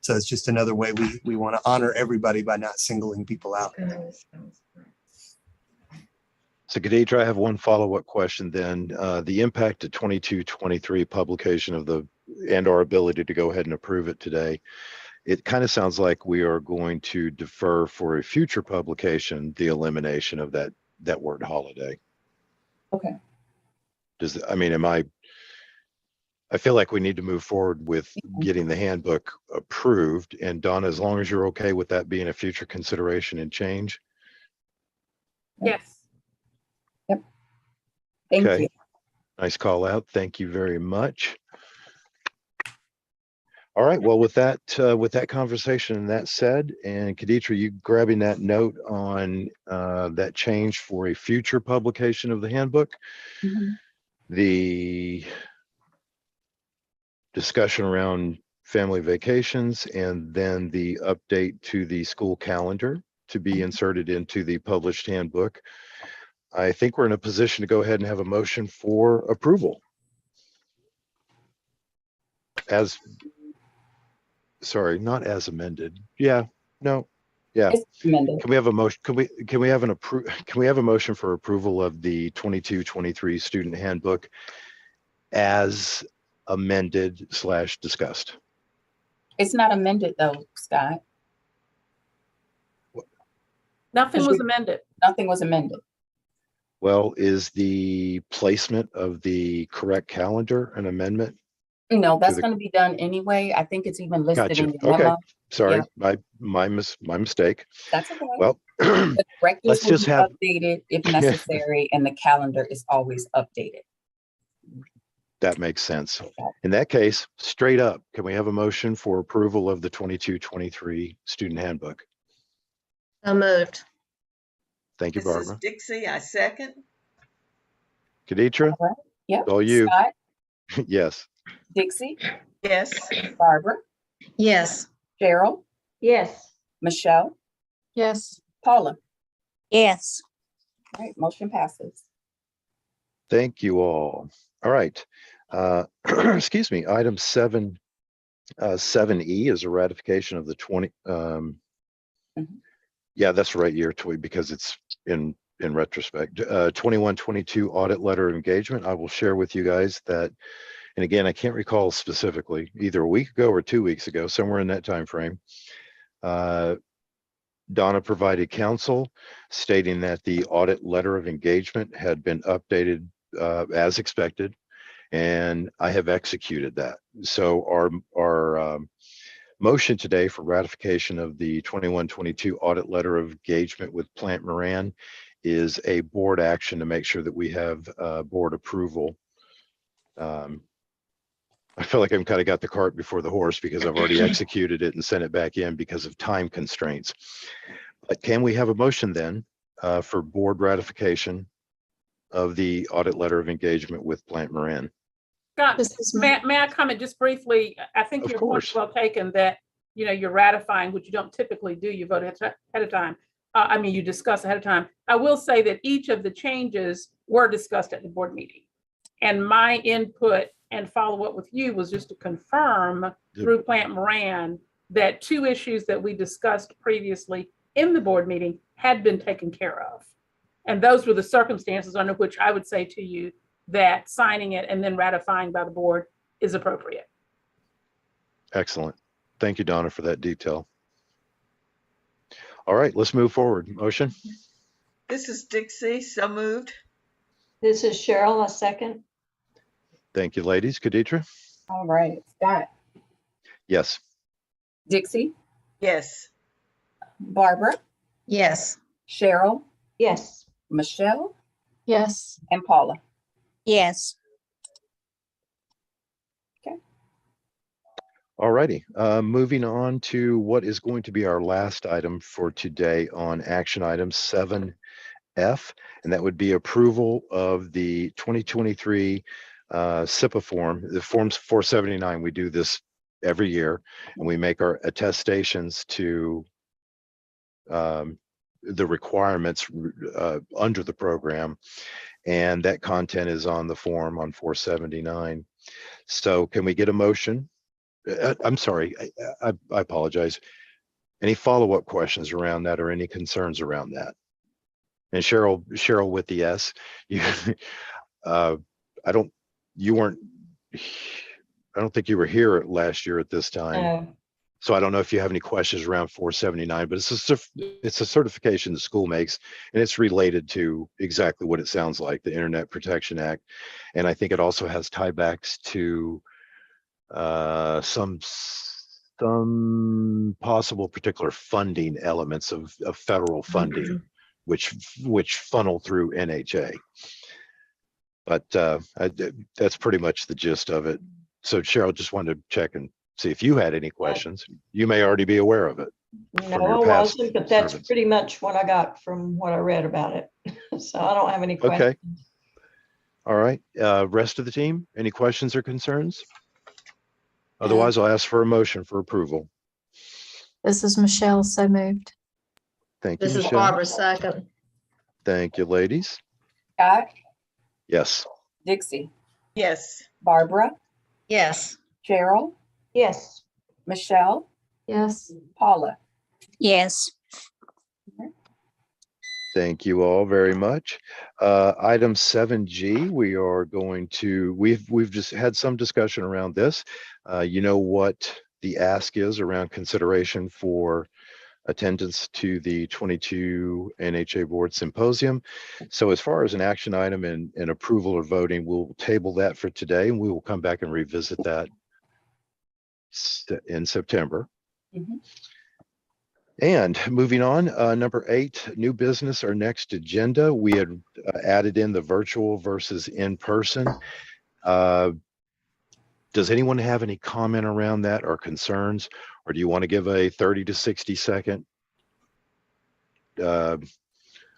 So it's just another way we want to honor everybody by not singling people out. So Khadija, I have one follow-up question then. The impact to 22-23 publication of and our ability to go ahead and approve it today. It kind of sounds like we are going to defer for a future publication, the elimination of that word holiday. Okay. I feel like we need to move forward with getting the handbook approved. And Donna, as long as you're okay with that being a future consideration and change. Yes. Yep. Thank you. Nice call out. Thank you very much. All right. Well, with that conversation and that said, and Khadija, you grabbing that note on that change for a future publication of the handbook, the discussion around family vacations, and then the update to the school calendar to be inserted into the published handbook. I think we're in a position to go ahead and have a motion for approval. As, sorry, not as amended. Yeah, no, yeah. It's amended. Can we have a motion? Can we have a motion for approval of the 22-23 student handbook as amended / discussed? It's not amended though, Scott. Nothing was amended. Nothing was amended. Well, is the placement of the correct calendar an amendment? No, that's the- going to be done anyway. I think it's even listed Gotcha. in your Okay. memo. Sorry, Yeah. my mistake. That's okay. Well, The correctness let's will just be have, updated if necessary, and the calendar is always updated. that makes sense. In that case, straight up, can we have a motion for approval of the 22-23 student handbook? So moved. Thank you, This is Barbara. Dixie, I second. Kaditra, All right. Yep. all you. Scott, Yes. Dixie, Yes. Barbara, Yes. Cheryl, Yes. Michelle, Yes. Paula. Yes. All right, motion passes. Thank you all. All right. Excuse me. Item 7E is a ratification of the 20. Yeah, that's right year, because it's in retrospect. 21-22 audit letter of engagement. I will share with you guys that, and again, I can't recall specifically, either a week ago or 2 weeks ago, somewhere in that time frame. Donna provided counsel stating that the audit letter of engagement had been updated as expected, and I have executed that. So our motion today for ratification of the 21-22 audit letter of engagement with Plant Moran is a board action to make sure that we have board approval. I feel like I've kind of got the cart before the horse because I've already executed it and sent it back in because of time constraints. But can we have a motion then for board ratification of the audit letter of engagement with Plant Moran? Scott, This is may I comment just briefly? I think Of your course. point's well taken that, you're ratifying, which you don't typically do. You vote ahead of time. You discuss ahead of time. I will say that each of the changes were discussed at the board meeting. And my input and follow up with you was just to confirm through Plant Moran that 2 issues that we discussed previously in the board meeting had been taken care of. And those were the circumstances under which I would say to you that signing it and then ratifying by the board is appropriate. Excellent. Thank you, Donna, for that detail. All right, let's move forward. Motion. This is Dixie, so moved. This is Cheryl, a second. Thank you, ladies. Kaditra? All right, Scott, Yes. Dixie, Yes. Barbara, Yes. Cheryl, Yes. Michelle, Yes. and Paula. Yes. All righty. Moving on to what is going to be our last item for today on action item 7F, and that would be approval of the 2023 SIPA form, the forms 479. We do this every year, and we make our attestations to the requirements under the program, and that content is on the form on 479. So can we get a motion? I'm sorry, I apologize. Any follow-up questions around that or any concerns around that? And Cheryl with the S, you, I don't think you were here last year at this time. No. So I don't know if you have any questions around 479, but it's a certification the school makes, and it's related to exactly what it sounds like, the Internet Protection Act. And I think it also has tiebacks to some possible particular funding elements of federal funding, which funnel through NHA. But that's pretty much the gist of it. So Cheryl, just wanted to check and see if you had any questions. You may already be aware of it. No, your I past wasn't, but that's service. pretty much what I got from what I read about it. So I don't have any Okay. questions. All right. Rest of the team, any questions or concerns? Otherwise, I'll ask for a motion for approval. This is Michelle, so moved. Thank you, This is Michelle. Barbara, second. Thank you, ladies. Scott, Yes. Dixie, Yes. Barbara, Yes. Cheryl, Yes. Michelle, Yes. Paula. Yes. Thank you all very much. Item 7G, we've just had some discussion around this. You know what the ask is around consideration for attendance to the 22 NHA Board Symposium. So as far as an action item and approval or voting, we'll table that for today, and we will come back and revisit that in September. Mhm. And moving on, number 8, new business, our next agenda. We had added in the virtual versus in person. Does anyone have any comment around that or concerns? Or do you want to give a 30 to 60 second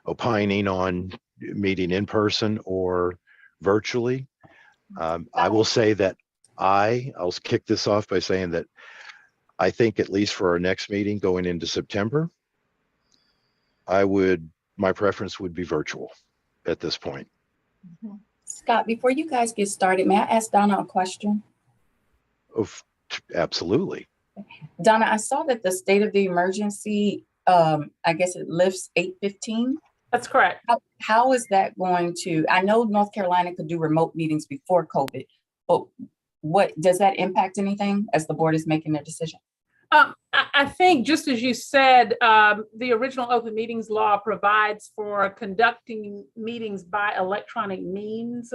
opining on meeting in person or virtually? I will say that I'll kick this off by saying that I think at least for our next meeting going into September, my preference would be virtual at this point. Scott, before you guys get started, may I ask Donna a question? Absolutely. Donna, I saw that the state of the emergency, I guess it lifts 8/15. That's correct. How is that going to, I know North Carolina could do remote meetings before COVID, but what, does that impact anything as the board is making their decision? I think just as you said, the original open meetings law provides for conducting meetings by electronic means.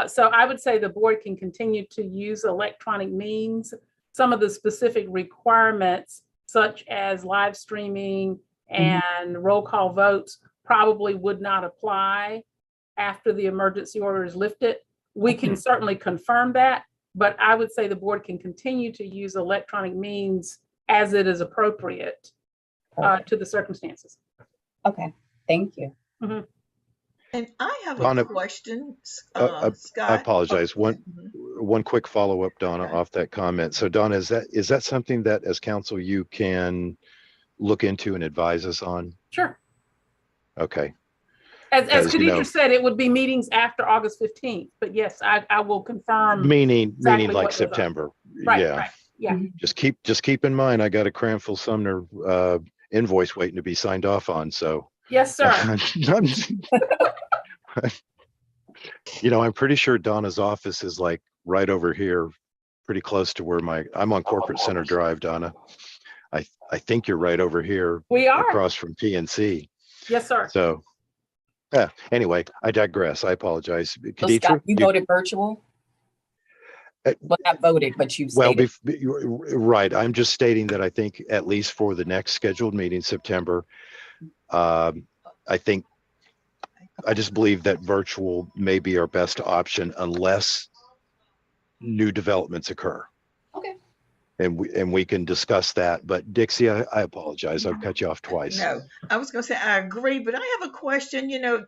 So I would say the board can continue to use electronic means. Some of the specific requirements, such as live streaming and roll call votes, probably would not apply after the emergency order is lifted. We can certainly confirm that, but I would say the board can continue to use electronic means as it is appropriate to the circumstances. Okay, thank you. And I have Donna, a question, I Scott. apologize. Oh, One quick follow-up, Donna, Okay. off that comment. So Donna, is that something that as council you can look into and advise us on? Sure. Okay. As Because, you know, Khadija said, it would be meetings after August 15th, but yes, I will confirm. meaning exactly like what those are. September. Right, Yeah. right, yeah. Just keep in mind, I got a Cranfield Sumner invoice waiting to be signed off on. So Yes, sir. you know, I'm pretty sure Donna's office is like right over here, pretty close to where I'm on Corporate Center Drive, Donna. I think you're right over here. We are. Across from PNC. Yes, sir. So yeah, anyway, I digress. I apologize. So Khadija, Scott, you voted virtual? Well, not voted, but you well, stated. right. I'm just stating that I think at least for the next scheduled meeting, September, I just believe that virtual may be our best option unless new developments occur. Okay. And we can discuss that. But Dixie, I apologize. I've cut you off twice. No, I was going to say I agree, but I have a question. You know,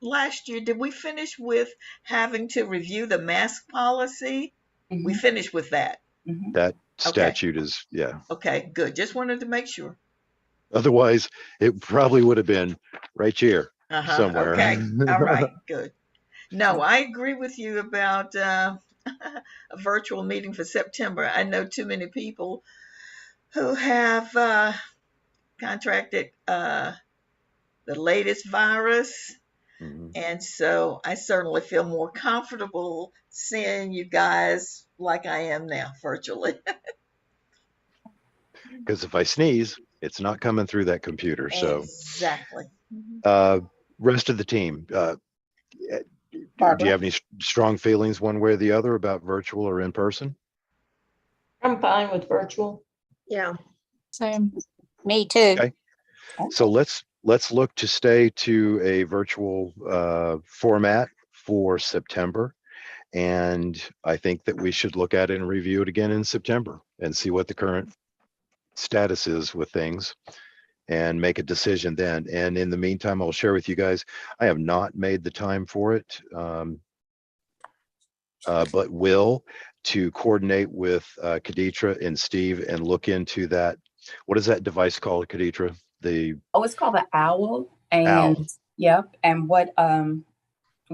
last year, did we finish with having to review the mask policy? We finished with that. That statute is, yeah. Okay, good. Just wanted to make sure. Otherwise, it probably would have been right here somewhere. Okay, all right, good. No, I agree with you about a virtual meeting for September. I know too many people who have contracted the latest virus. And so I certainly feel more comfortable seeing you guys like I am now virtually. Because if I sneeze, it's not coming through that computer. So exactly. Rest of the team, do you have any strong feelings one way or the other about virtual or in person? I'm fine with virtual. Yeah. Same. Me too. Okay. So let's look to stay to a virtual format for September. And I think that we should look at it and review it again in September and see what the current status is with things and make a decision then. And in the meantime, I'll share with you guys, I have not made the time for it, but will to coordinate with Khadija and Steve and look into that. What is that device called, Khadija? It's called the OWL. And OWL. yep. And what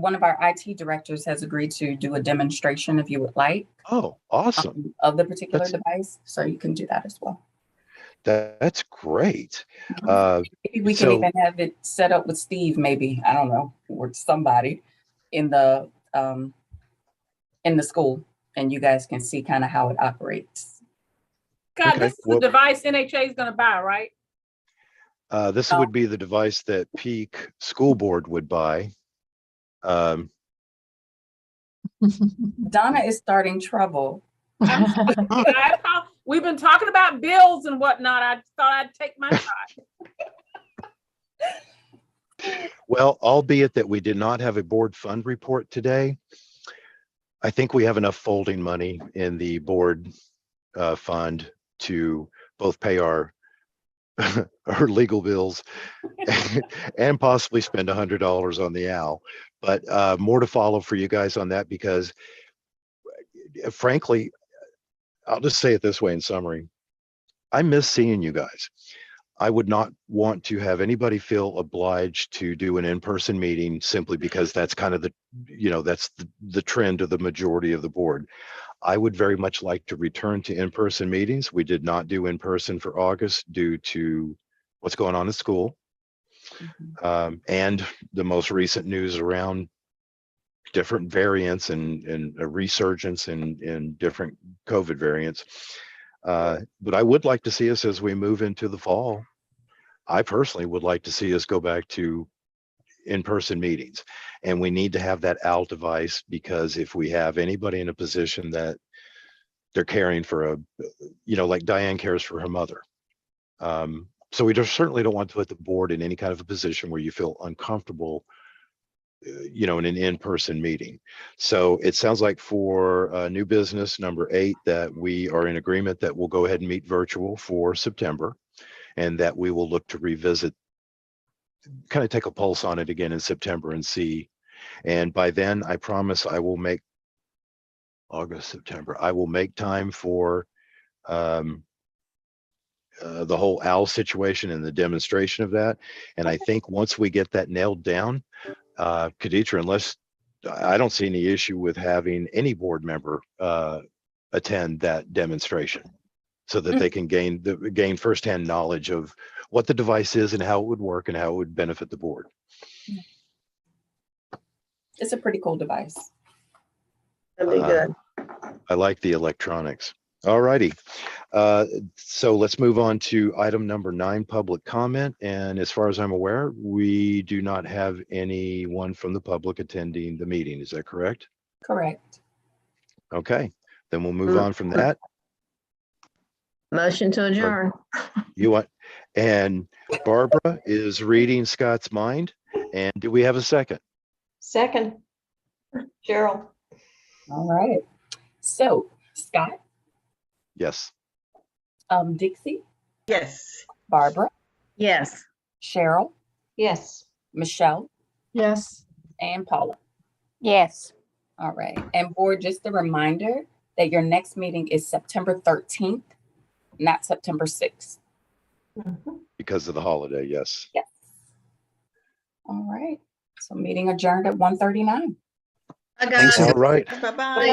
one of our IT directors has agreed to do a demonstration if you would like Oh, awesome. of the particular That's- device. So you can do that as well. That's great. Maybe we can so- even have it set up with Steve, maybe, I don't know, or somebody in the school, and you guys can see kind of how it operates. God, Okay, this is well- the device NHA is gonna buy, right? This would be the device that Peak School Board would buy. Donna is starting trouble. We've been talking about bills and whatnot. I thought I'd take my shot. Well, albeit that we did not have a board fund report today, I think we have enough folding money in the board fund to both pay our our legal bills and possibly spend $100 on the owl. But more to follow for you guys on that, because frankly, I'll just say it this way in summary. I miss seeing you guys. I would not want to have anybody feel obliged to do an in-person meeting simply because that's kind of that's the trend of the majority of the board. I would very much like to return to in-person meetings. We did not do in-person for August due to what's going on in school. And the most recent news around different variants and a resurgence in different COVID variants. But I would like to see us as we move into the fall. I personally would like to see us go back to in-person meetings, and we need to have that OWL device, because if we have anybody in a position that they're caring for like Diane cares for her mother. So we just certainly don't want to put the board in any kind of a position where you feel uncomfortable in an in-person meeting. So it sounds like for new business number 8 that we are in agreement that we'll go ahead and meet virtual for September, and that we will look to revisit, kind of take a pulse on it again in September and see. And by then, I promise I will make August, September, I will make time for the whole OWL situation and the demonstration of that. And I think once we get that nailed down, Khaditra, unless I don't see any issue with having any board member attend that demonstration, so that they can gain firsthand knowledge of what the device is and how it would work and how it would benefit the board. It's a pretty cool device. That'd be good. I like the electronics. All righty. So let's move on to item number 9, public comment. And as far as I'm aware, we do not have anyone from the public attending the meeting. Is that correct? Correct. Okay, then we'll move on from that. Motion to adjourn. You want, and Barbara is reading Scott's mind. And do we have a second? Second, Cheryl. All right. So Scott, Yes. Dixie, Yes. Barbara, Yes. Cheryl, Yes. Michelle, Yes. and Paula. Yes. All right. And board, just a reminder that your next meeting is September 13th, not September 6th. Because of the holiday, yes. Yes. All right. So meeting adjourned at 1:39. I got Thanks, it. All right. Bye-bye.